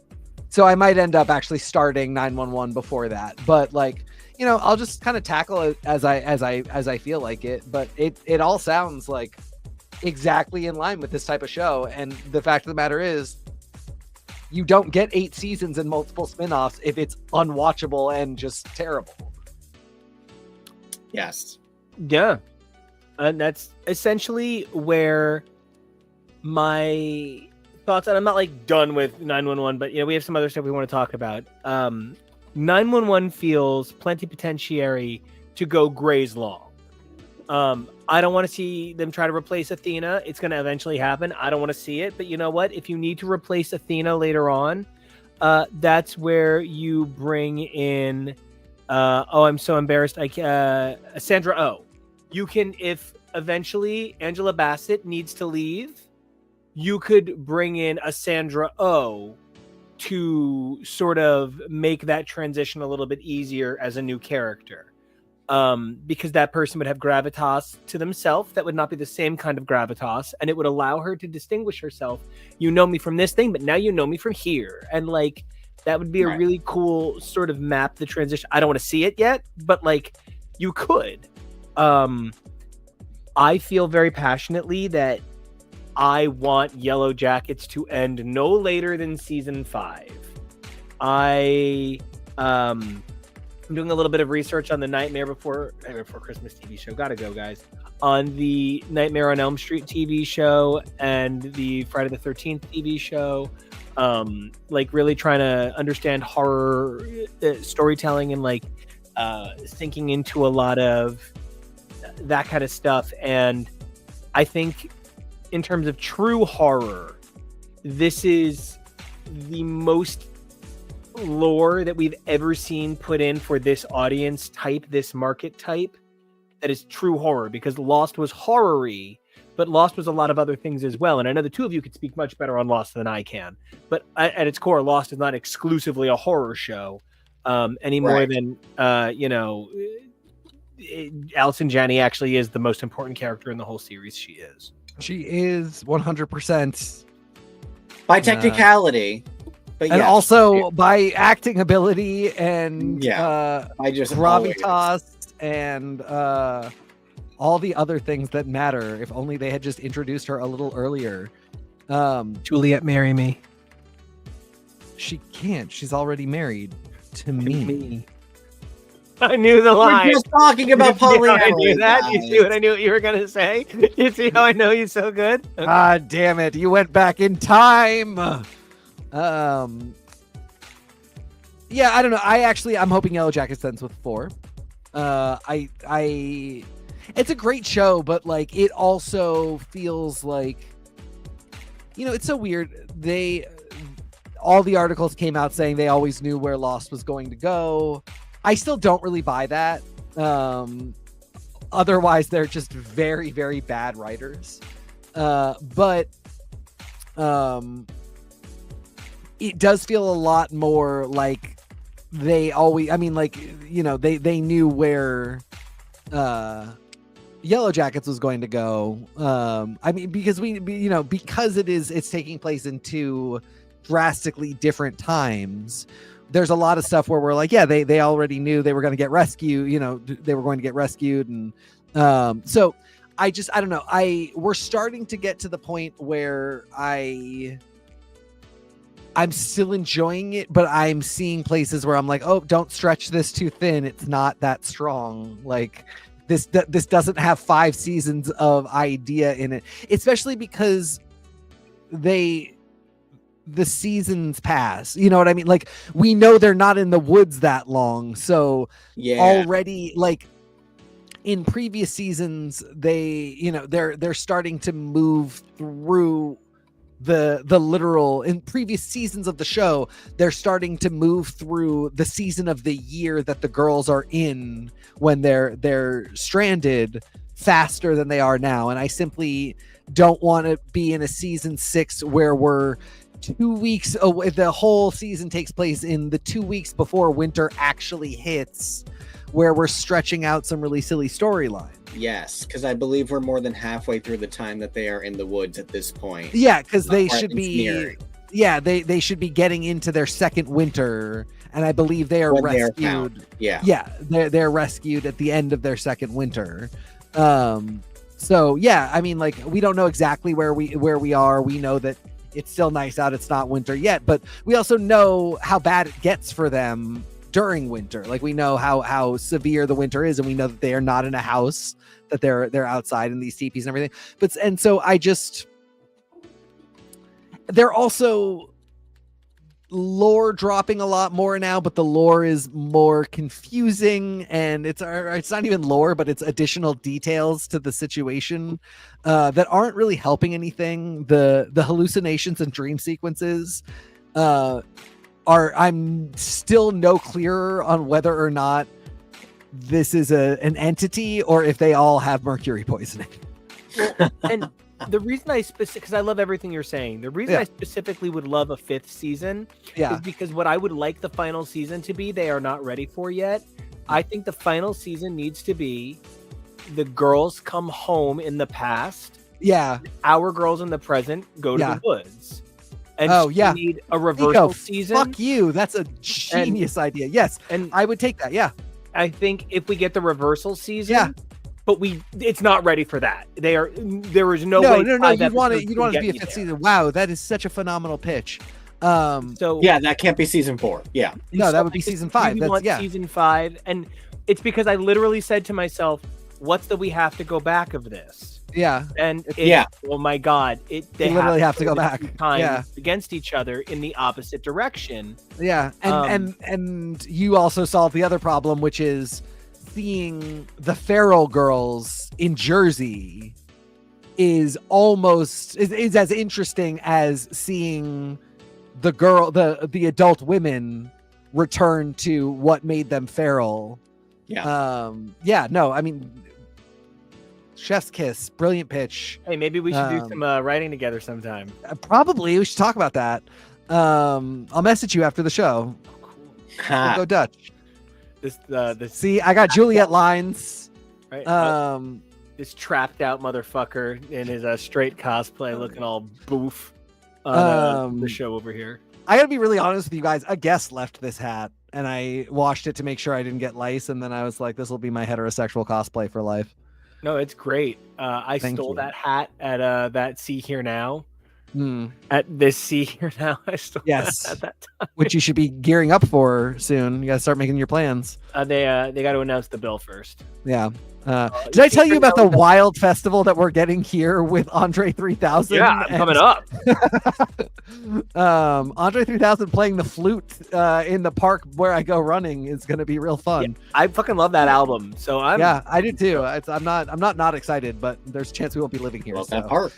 So I might end up actually starting 911 before that, but like, I'll just kind of tackle it as I feel like it. But it all sounds like exactly in line with this type of show. And the fact of the matter is, you don't get 8 seasons and multiple spinoffs if it's unwatchable and just terrible. Yes. Yeah. And that's essentially where my thoughts, and I'm not like done with 911, but we have some other stuff we want to talk about. 911 feels plenipotentiary to go Grey's Long. I don't want to see them try to replace Athena. It's going to eventually happen. I don't want to see it, but you know what? If you need to replace Athena later on, that's where you bring in. I'm so embarrassed. Sandra Oh. You can, if eventually Angela Bassett needs to leave, you could bring in a Sandra Oh to sort of make that transition a little bit easier as a new character. Because that person would have gravitas to themselves that would not be the same kind of gravitas, and it would allow her to distinguish herself. You know me from this thing, but now you know me from here. And like, that would be a really cool sort of map the transition. I don't want to see it yet, but like, you could. I feel very passionately that I want Yellowjackets to end no later than season 5. I'm doing a little bit of research on the Nightmare Before Christmas TV show. Gotta go, guys. On the Nightmare on Elm Street TV show and the Friday the 13th TV show. Like really trying to understand horror storytelling and like thinking into a lot of that kind of stuff. And I think in terms of true horror, this is the most lore that we've ever seen put in for this audience type, this market type, that is true horror, because Lost was horror-y, but Lost was a lot of other things as well. And I know the two of you could speak much better on Lost than I can, but at its core, Lost is not exclusively a horror show any more than Allison Janney actually is the most important character in the whole series. She is 100% by technicality. But and also by acting ability and I just gravitas and all the other things that matter. If only they had just introduced her a little earlier. Juliet, marry me. She can't. She's already married to me. I knew the line. We're just talking about polyamory. I knew that. Guys. You see what I knew what you were going to say? You see how I know you so good? Okay. God damn it. You went back in time. Yeah, I don't know. I'm hoping Yellowjackets ends with 4. It's a great show, but like it also feels like, it's so weird. All the articles came out saying they always knew where Lost was going to go. I still don't really buy that. Otherwise, they're just very, very bad writers. But it does feel a lot more like they always, they knew where Yellowjackets was going to go. Because because it's taking place in 2 drastically different times. There's a lot of stuff where we're like, they already knew they were going to get rescued. They were going to get rescued. And so I don't know. We're starting to get to the point where I'm still enjoying it, but I'm seeing places where I'm like, oh, don't stretch this too thin. It's not that strong. Like this doesn't have 5 seasons of idea in it, especially because the seasons pass. You know what I mean? Like we know they're not in the woods that long. So already like in previous seasons, they're starting to move through the literal. In previous seasons of the show, they're starting to move through the season of the year that the girls are in when they're stranded faster than they are now. And I simply don't want to be in a season 6 where we're 2 weeks away. The whole season takes place in the 2 weeks before winter actually hits, where we're stretching out some really silly storylines. Yes, because I believe we're more than halfway through the time that they are in the woods at this point. Yeah, because they should be. Yeah, they should be getting into their second winter, and I believe they are rescued. They're rescued at the end of their second winter. So yeah, I mean, like, we don't know exactly where we are. We know that it's still nice out. It's not winter yet, but we also know how bad it gets for them during winter. Like, we know how severe the winter is, and we know that they are not in a house, that they're outside in these teepees and everything. And so they're also lore dropping a lot more now, but the lore is more confusing, and it's not even lore, but it's additional details to the situation that aren't really helping anything. The hallucinations and dream sequences I'm still no clearer on whether or not this is an entity or if they all have mercury poisoning. And the reason because I love everything you're saying. The reason I specifically would love a 5th season is because what I would like the final season to be, they are not ready for yet. I think the final season needs to be the girls come home in the past. Yeah. Our girls in the present go to the woods. And we need a reversal NICO, season. Fuck you. That's a genius idea. Yes. And I would take that. Yeah. I think if we get the reversal season, but it's not ready for that. There is no way. No. You'd want it to be a 5th season. Wow, that is such a phenomenal pitch. That can't be season 4. Yeah. No, that would be season 5. Season 5, and it's because I literally said to myself, "What's the we have to go back of this?" Yeah. And oh my God, they literally have to go back against each other in the opposite direction. Yeah. And you also solve the other problem, which is seeing the feral girls in Jersey is as interesting as seeing the adult women return to what made them feral. I mean, chef's kiss, brilliant pitch. Hey, maybe we should do some writing together sometime. Probably we should talk about that. I'll message you after the show. We'll go Dutch. See, I got Juliet lines. Right. This trapped out motherfucker in his straight cosplay, looking all boof on the show over here. I gotta be really honest with you guys. A guest left this hat, and I washed it to make sure I didn't get lice, and then I was like, "This will be my heterosexual cosplay for life." No, it's great. I stole that hat at that See Here Now. At this See Here Now, I stole that at that time. Which you should be gearing up for soon. You got to start making your plans. They got to announce the bill first. Yeah. Did I tell you about the wild festival that we're getting here with Andre 3000? Yeah, coming up. Andre 3000 playing the flute in the park where I go running is going to be real fun. Yeah, I fucking love that album. So I do too. I'm not excited, but there's a chance we won't be living here. Love that park.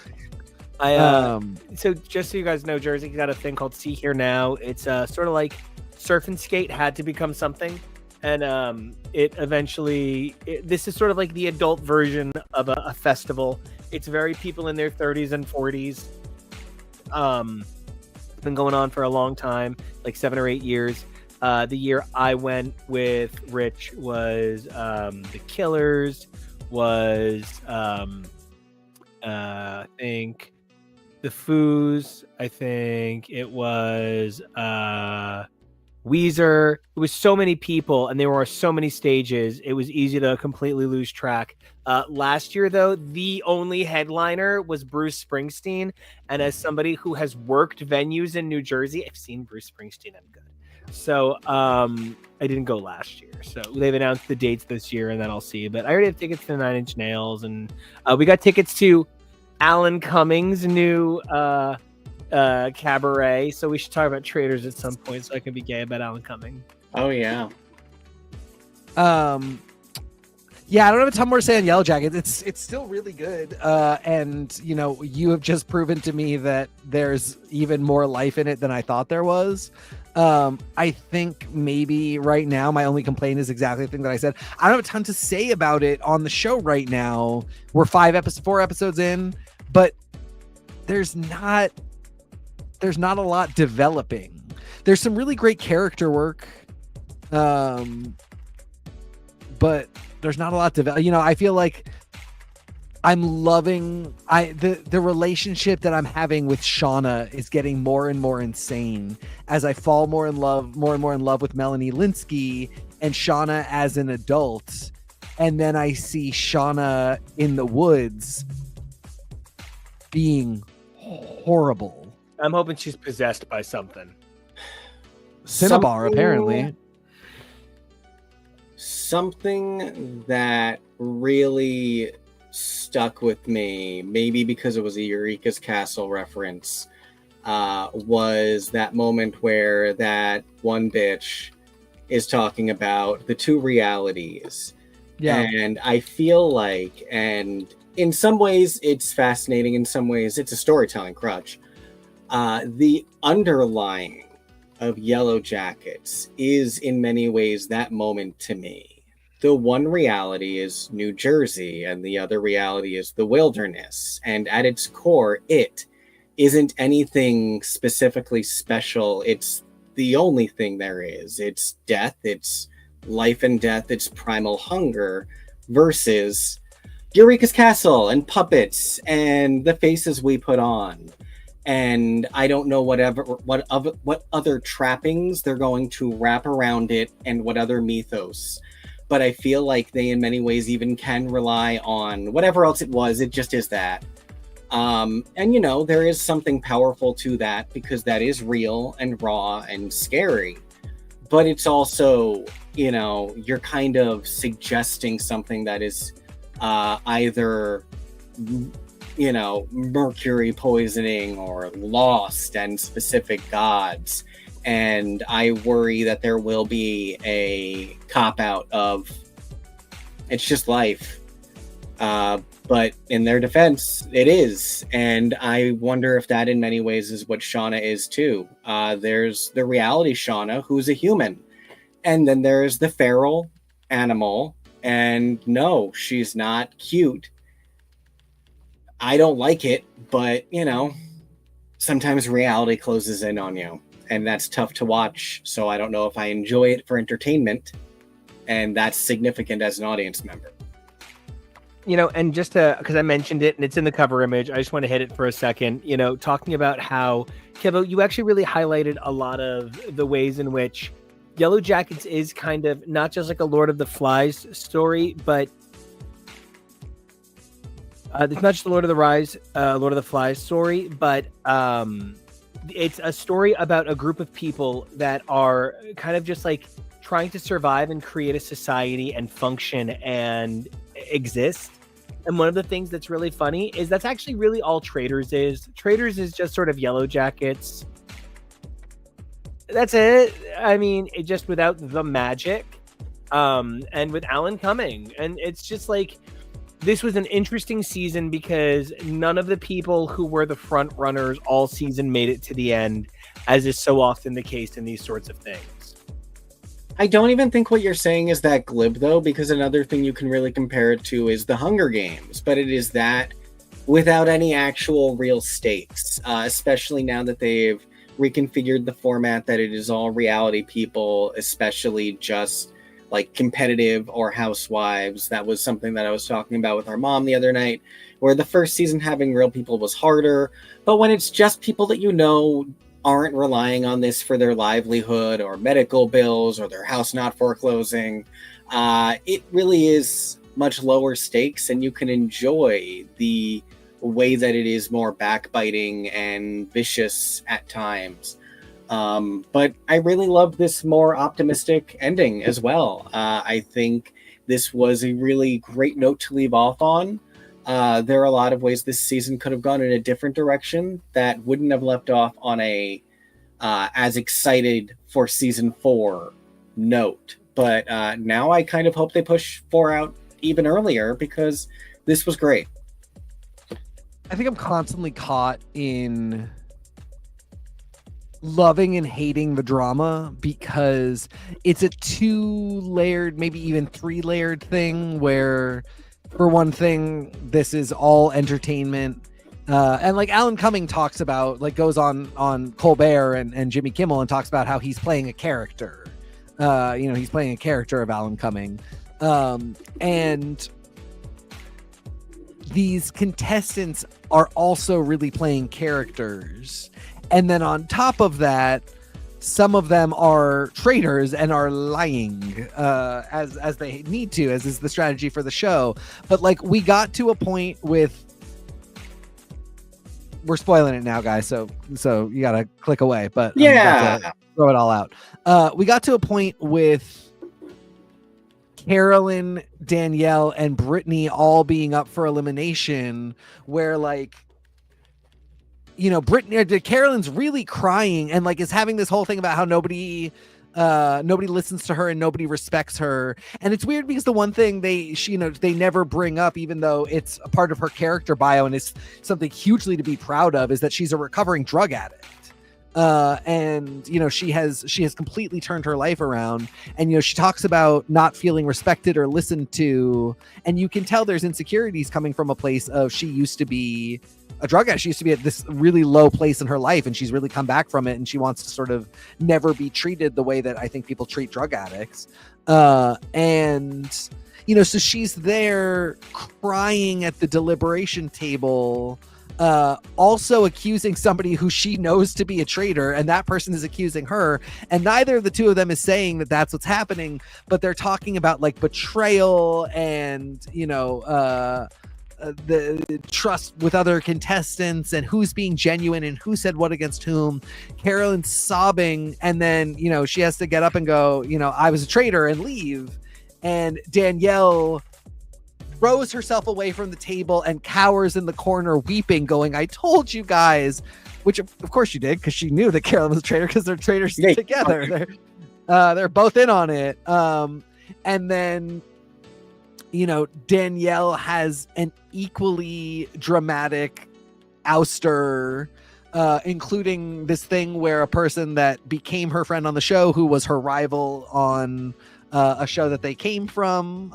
So just so you guys know, Jersey got a thing called See Here Now. It's sort of like Surf and Skate had to become something. And it eventually, this is sort of like the adult version of a festival. It's very people in their 30s and 40s. It's been going on for a long time, like 7 or 8 years. The year I went with Rich was The Killers, was I think The Foos. I think it was Weezer. It was so many people, and there were so many stages. It was easy to completely lose track. Last year, though, the only headliner was Bruce Springsteen. And as somebody who has worked venues in New Jersey, I've seen Bruce Springsteen. I'm good. So I didn't go last year. So they've announced the dates this year, and then I'll see. But I already have tickets to 9 Inch Nails, and we got tickets to Alan Cummings' new cabaret. So we should talk about Traitors at some point, so I can be gay about Alan Cummings. Oh yeah. Yeah, I don't have a ton more to say on Yellowjackets. It's still really good. And you know, you have just proven to me that there's even more life in it than I thought there was. I think maybe right now my only complaint is exactly the thing that I said. I don't have a ton to say about it on the show right now. We're 4 episodes in, but there's not a lot developing. There's some really great character work. but there's not a lot to, you know, I feel like I'm loving the relationship that I'm having with Shauna is getting more and more insane as I fall more and more in love with Melanie Linsky and Shauna as an adult. And then I see Shauna in the woods being horrible. I'm hoping she's possessed by something. Cinnabar, apparently. Something that really stuck with me, maybe because it was a Eureka's Castle reference, was that moment where that one bitch is talking about the two realities. Yeah. And I feel like, and in some ways it's fascinating, in some ways it's a storytelling crutch. The underlying of Yellowjackets is in many ways that moment to me. The one reality is New Jersey, and the other reality is the wilderness. And at its core, it isn't anything specifically special. It's the only thing there is. It's death, it's life and death, it's primal hunger, versus Eureka's Castle and puppets and the faces we put on. And I don't know what other trappings they're going to wrap around it and what other mythos. But I feel like they in many ways even can rely on whatever else it was. It just is that. And, you know, there is something powerful to that because that is real and raw and scary. But it's also, you know, you're kind of suggesting something that is either, you know, mercury poisoning or lost and specific gods. And I worry that there will be a cop-out of it's just life. But in their defense, it is. And I wonder if that in many ways is what Shauna is too. There's the reality Shauna, who's a human. And then there's the feral animal. And no, she's not cute. I don't like it, but, you know, sometimes reality closes in on you. And that's tough to watch, so I don't know if I enjoy it for entertainment, and that's significant as an audience member. You know, and just because I mentioned it, and it's in the cover image, I just want to hit it for a second, you know, talking about how, KEVO, you actually really highlighted a lot of the ways in which Yellowjackets is kind of not just like a Lord of the Flies story, but it's not just the Lord of the Flies story, but it's a story about a group of people that are kind of just like trying to survive and create a society and function and exist. And one of the things that's really funny is that's actually really all Traitors is. Traitors is just sort of Yellowjackets. That's it. I mean, it just without the magic, and with Alan Cumming. And it's just like, this was an interesting season because none of the people who were the front runners all season made it to the end, as is so often the case in these sorts of things. I don't even think what you're saying is that glib, though, because another thing you can really compare it to is the Hunger Games, but it is that without any actual real stakes, especially now that they've reconfigured the format that it is all reality people, especially just like competitive or housewives. That was something that I was talking about with our mom the other night, where the first season having real people was harder. But when it's just people that you know aren't relying on this for their livelihood or medical bills or their house not foreclosing, it really is much lower stakes, and you can enjoy the way that it is more backbiting and vicious at times. But I really loved this more optimistic ending as well. I think this was a really great note to leave off on. There are a lot of ways this season could have gone in a different direction that wouldn't have left off on a as excited for season 4 note. But now I kind of hope they push 4 out even earlier because this was great. I think I'm constantly caught in loving and hating the drama because it's a 2-layered, maybe even 3-layered thing where, for one thing, this is all entertainment. And like Alan Cumming talks about, like goes on Colbert and Jimmy Kimmel and talks about how he's playing a character. He's playing a character of Alan Cumming. And these contestants are also really playing characters. And then on top of that, some of them are traitors and are lying as they need to, as is the strategy for the show. But like, we got to a point with, we're spoiling it now, guys, so you gotta click away, but yeah, throw it all out. We got to a point with Carolyn, Danielle, and Brittany all being up for elimination, where like, you know, Carolyn's really crying and like is having this whole thing about how nobody listens to her and nobody respects her. And it's weird because the one thing they never bring up, even though it's a part of her character bio and it's something hugely to be proud of, is that she's a recovering drug addict. And you know, she has completely turned her life around, and you know, she talks about not feeling respected or listened to, and you can tell there's insecurities coming from a place of, she used to be a drug addict. She used to be at this really low place in her life, and she's really come back from it, and she wants to sort of never be treated the way that I think people treat drug addicts. And you know, so she's there crying at the deliberation table, also accusing somebody who she knows to be a traitor, and that person is accusing her, and neither of the two of them is saying that that's what's happening, but they're talking about like betrayal and, you know, the trust with other contestants and who's being genuine and who said what against whom. Carolyn's sobbing, and then, you know, she has to get up and go, you know, I was a traitor, and leave. And Danielle throws herself away from the table and cowers in the corner weeping, going, I told you guys, which of course you did, because she knew that Carolyn was a traitor, because they're traitors together. They're both in on it. And then, you know, Danielle has an equally dramatic ouster, including this thing where a person that became her friend on the show, who was her rival on a show that they came from,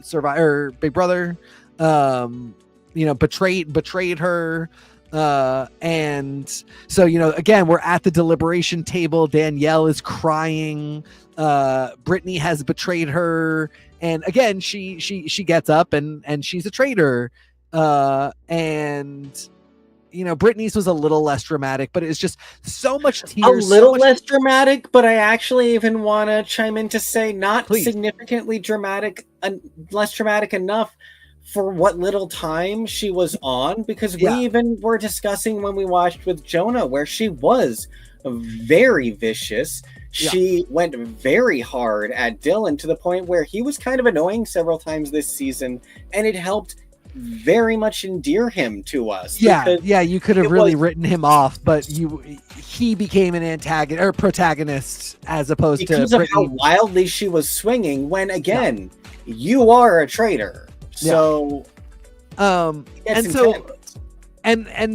Survivor, Big Brother, you know, betrayed her. And so, you know, again, we're at the deliberation table. Danielle is crying. Brittany has betrayed her. And again, she gets up and she's a traitor. And you know, Brittany's was a little less dramatic, but it's just so much tears. A little less dramatic, but I actually even want to chime in to say not significantly dramatic, less dramatic enough for what little time she was on, because we even were discussing when we watched with Jonah, where she was very vicious. She went very hard at Dylan to the point where he was kind of annoying several times this season, and it helped very much endear him to us. You could have really written him off, but he became an antagonist or protagonist as opposed because to of how wildly she was swinging, when again, you are a traitor. So and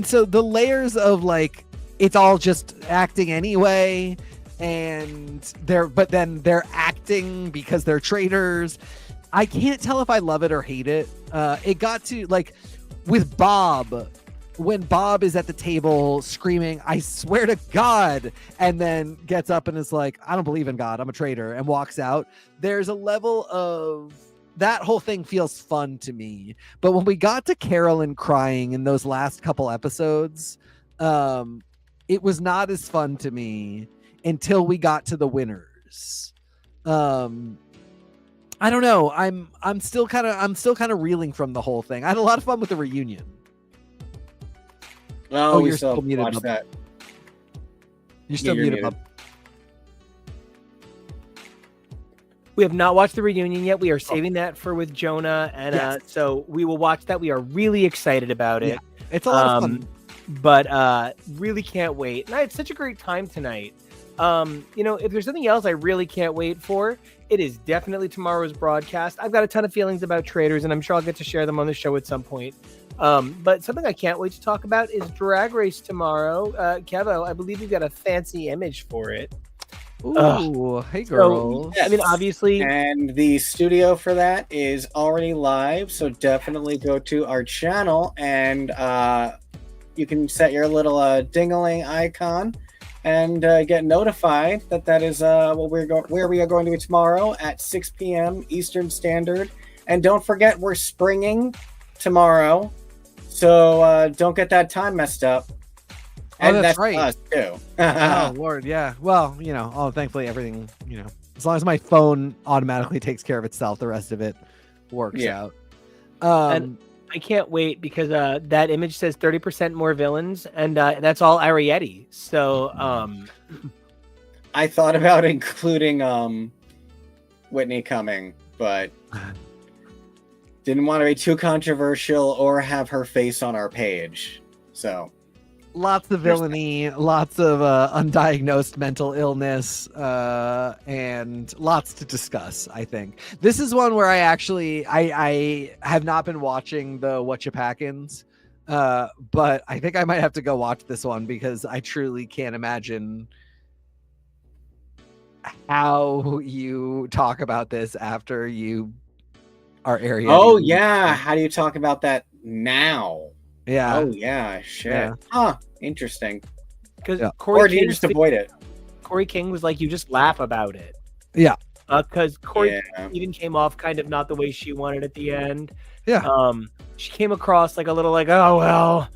so the layers of like, it's all just acting anyway, and they're acting because they're traitors. I can't tell if I love it or hate it. It got to like with Bob, when Bob is at the table screaming, I swear to God, and then gets up and is like, I don't believe in God, I'm a traitor, and walks out. There's a level of that whole thing feels fun to me. But when we got to Carolyn crying in those last couple episodes, it was not as fun to me until we got to the winners. I don't know. I'm still kind of reeling from the whole thing. I had a lot of fun with the reunion. Oh, you're still muted. Watch that. You're still muted. We have not watched the reunion yet. We are saving that for with Jonah, and so we will watch that. We are really excited about it. Yeah, it's a lot of fun. But really can't wait. And I had such a great time tonight. You know, if there's something else I really can't wait for, it is definitely tomorrow's broadcast. I've got a ton of feelings about Traitors, and I'm sure I'll get to share them on the show at some point. But something I can't wait to talk about is Drag Race tomorrow. Kevo, I believe you've got a fancy image for it. Ooh, hey girls. So, I mean, obviously. And the studio for that is already live, so definitely go to our channel and you can set your little ding-a-ling icon and get notified that is where we are going to be tomorrow at 6 p.m. Eastern Standard. And don't forget, we're springing tomorrow, so don't get that time messed up. And that's right. Us too. Oh Lord, yeah. Well, thankfully everything, as long as my phone automatically takes care of itself, the rest of it works out. And I can't wait because that image says 30% more villains, and that's all Arietti. So I thought about including Whitney coming, but didn't want to be too controversial or have her face on our page. So lots of villainy, lots of undiagnosed mental illness, and lots to discuss. I think this is one where I have not been watching the Whatchapackins, but I think I might have to go watch this one because I truly can't imagine how you talk about this after you are Arietti. Oh yeah, how do you talk about that now? Yeah. Oh yeah, shit. Yeah. Huh. Interesting. Because Or do you just avoid it? Corey King was like, you just laugh about it. Yeah. Because Corey even came off kind of not the way she wanted at the end. Yeah. She came across like a little like, oh well.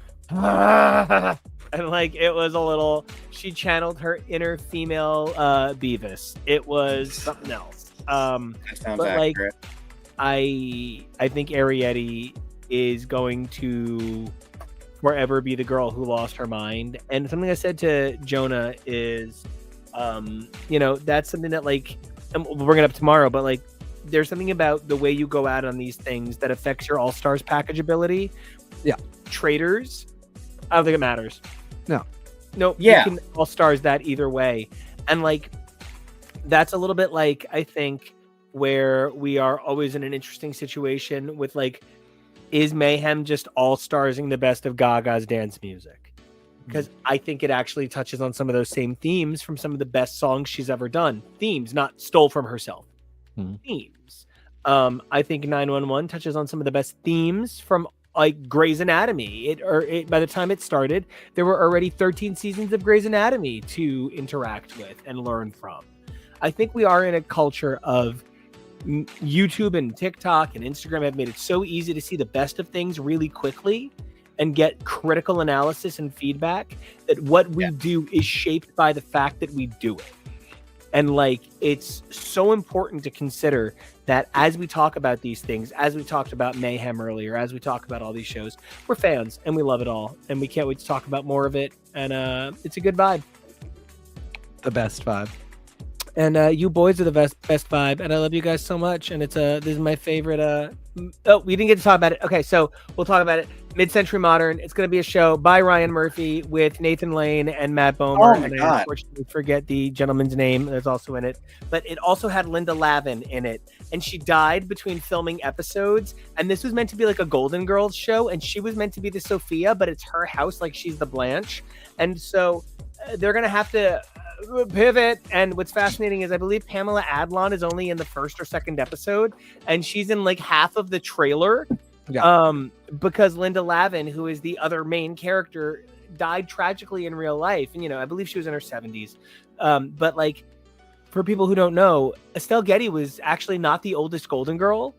And like it was a little, she channeled her inner female Beavis. It was something else. That sounds but accurate. Like, I think Arietti is going to forever be the girl who lost her mind. And something I said to Jonah is, that's something that like, and we'll bring it up tomorrow, but like, there's something about the way you go out on these things that affects your All-Stars package ability. Yeah. Traitors, I don't think it matters. No. You can All-Stars that either way. And like, that's a little bit like, I think, where we are always in an interesting situation with like, is Mayhem just all-starsing the best of Gaga's dance music? Because I think it actually touches on some of those same themes from some of the best songs she's ever done. Themes, not stole from herself. Themes. I think 911 touches on some of the best themes from like Grey's Anatomy. By the time it started, there were already 13 seasons of Grey's Anatomy to interact with and learn from. I think we are in a culture of YouTube and TikTok and Instagram have made it so easy to see the best of things really quickly and get critical analysis and feedback that what we do is shaped by the fact that we do it. And like, it's so important to consider that as we talk about these things, as we talked about Mayhem earlier, as we talk about all these shows, we're fans and we love it all. And we can't wait to talk about more of it. And it's a good vibe. The best vibe. And you boys are the best vibe, and I love you guys so much. And it's this is my favorite. We didn't get to talk about it. Okay, so we'll talk about it. Mid-Century Modern. It's going to be a show by Ryan Murphy with Nathan Lane and Matt Bomer. Oh my and God. I unfortunately forget the gentleman's name that's also in it. But it also had Linda Lavin in it, and she died between filming episodes. And this was meant to be like a Golden Girls show, and she was meant to be the Sophia, but it's her house, like she's the Blanche. And so they're going to have to pivot. And what's fascinating is I believe Pamela Adlon is only in the first or second episode, and she's in like half of the trailer. Because Linda Lavin, who is the other main character, died tragically in real life. And I believe she was in her 70s. But like, for people who don't know, Estelle Getty was actually not the oldest Golden Girl.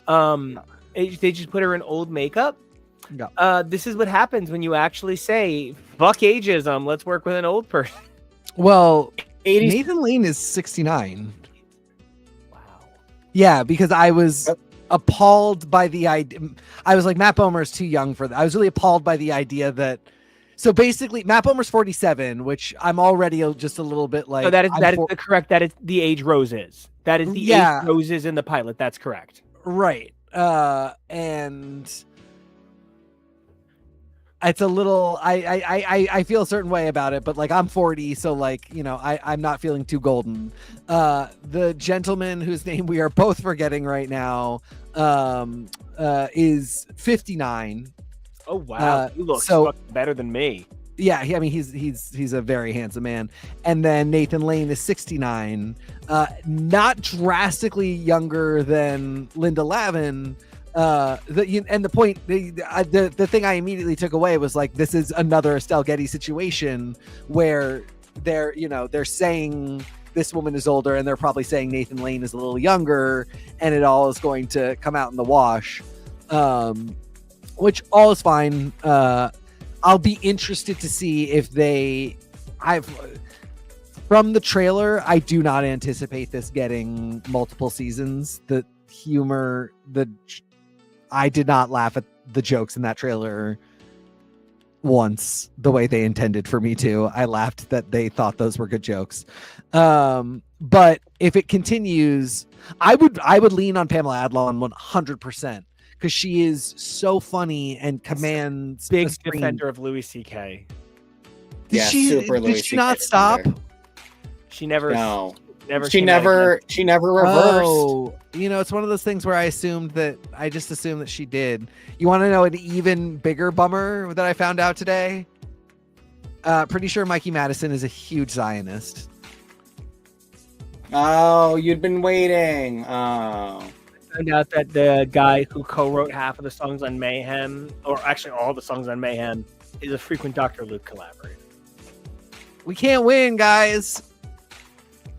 They just put her in old makeup. This is what happens when you actually say fuck ageism, let's work with an old person. Well, 80s. Nathan Lane is 69. Wow. Yeah, because I was appalled by the idea. I was like, Matt Bomer's too young for that. I was really appalled by the idea that. So basically, Matt Bomer's 47, which I'm already just a little bit like. So that is the correct. That is the age Rose is. That is the age Rose is in the pilot. That's correct. Right. And it's a little. I feel a certain way about it, but like I'm 40, so like I'm not feeling too golden. The gentleman whose name we are both forgetting right now is 59. Oh wow, he looks better than me. Yeah, he's a very handsome man. And then Nathan Lane is 69, not drastically younger than Linda Lavin. The point, the thing I immediately took away was like, this is another Estelle Getty situation where they're saying this woman is older, and they're probably saying Nathan Lane is a little younger, and it all is going to come out in the wash, which all is fine. I'll be interested to see if from the trailer, I do not anticipate this getting multiple seasons. The humor, I did not laugh at the jokes in that trailer once the way they intended for me to. I laughed that they thought those were good jokes. But if it continues, I would lean on Pamela Adlon 100%, because she is so funny and commands big defender of Louis C.K. Did she not stop? She never. No. She never reversed. Oh, it's one of those things where I just assumed that she did. You want to know an even bigger bummer that I found out today? Pretty sure Mikey Madison is a huge Zionist. Oh, you'd been waiting. Oh. I found out that the guy who co-wrote half of the songs on Mayhem, or actually all the songs on Mayhem, is a frequent Dr. Luke collaborator. We can't win, guys.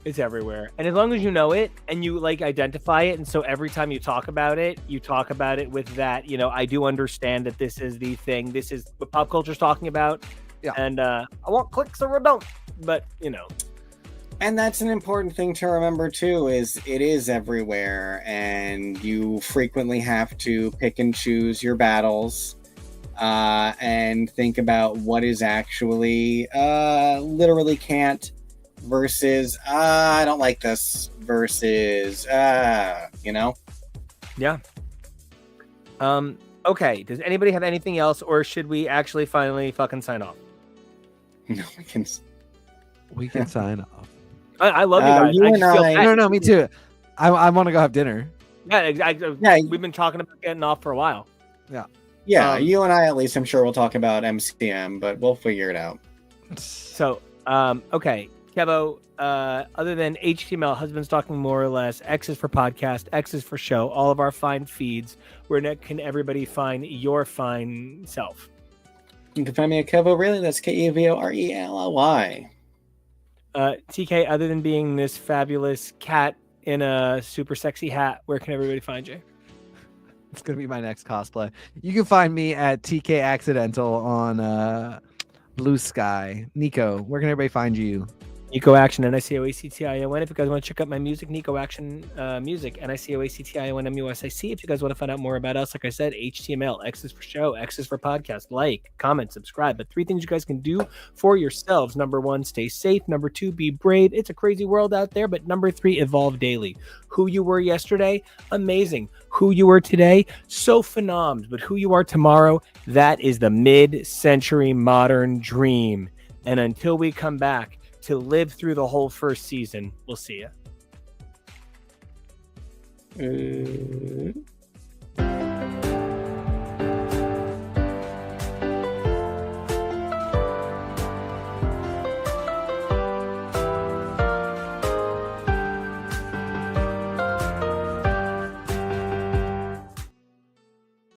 It's everywhere. And as long as you know it and you identify it, and so every time you talk about it with that, I do understand that this is the thing. This is what pop culture's talking about. Yeah. And I want clicks or I don't, but And that's an important thing to remember too, is it is everywhere, and you frequently have to pick and choose your battles, and think about what is actually literally can't versus I don't like this versus Yeah. Okay. Does anybody have anything else, or should we actually finally fucking sign off? No, we can sign off. I love you guys. No, me too. I want to go have dinner. Yeah, we've been talking about getting off for a while. Yeah, you and I at least, I'm sure we'll talk about MCM, but we'll figure it out. So, okay. KEVO, other than HTML, Husbands Talking More or Less, X is for podcast, X is for show, all of our fine feeds, where can everybody find your fine self? You can find me at KEVO Really, that's KEVORELLY. TK, other than being this fabulous cat in a super sexy hat, where can everybody find you? It's going to be my next cosplay. You can find me at TK Accidental on Blue Sky. NICO, where can everybody find you? NICO Action, NICOACTION. If you guys want to check out my music, NICO Action Music, NICOACTIONMUSIC. If you guys want to find out more about us, like I said, HTML, X is for show, X is for podcast, like, comment, subscribe. But 3 things you guys can do for yourselves. Number 1, stay safe. Number 2, be brave. It's a crazy world out there. But number 3, evolve daily. Who you were yesterday, amazing. Who you were today, so phenomenal. But who you are tomorrow, that is the mid-century modern dream. And until we come back to live through the whole first season, we'll see you.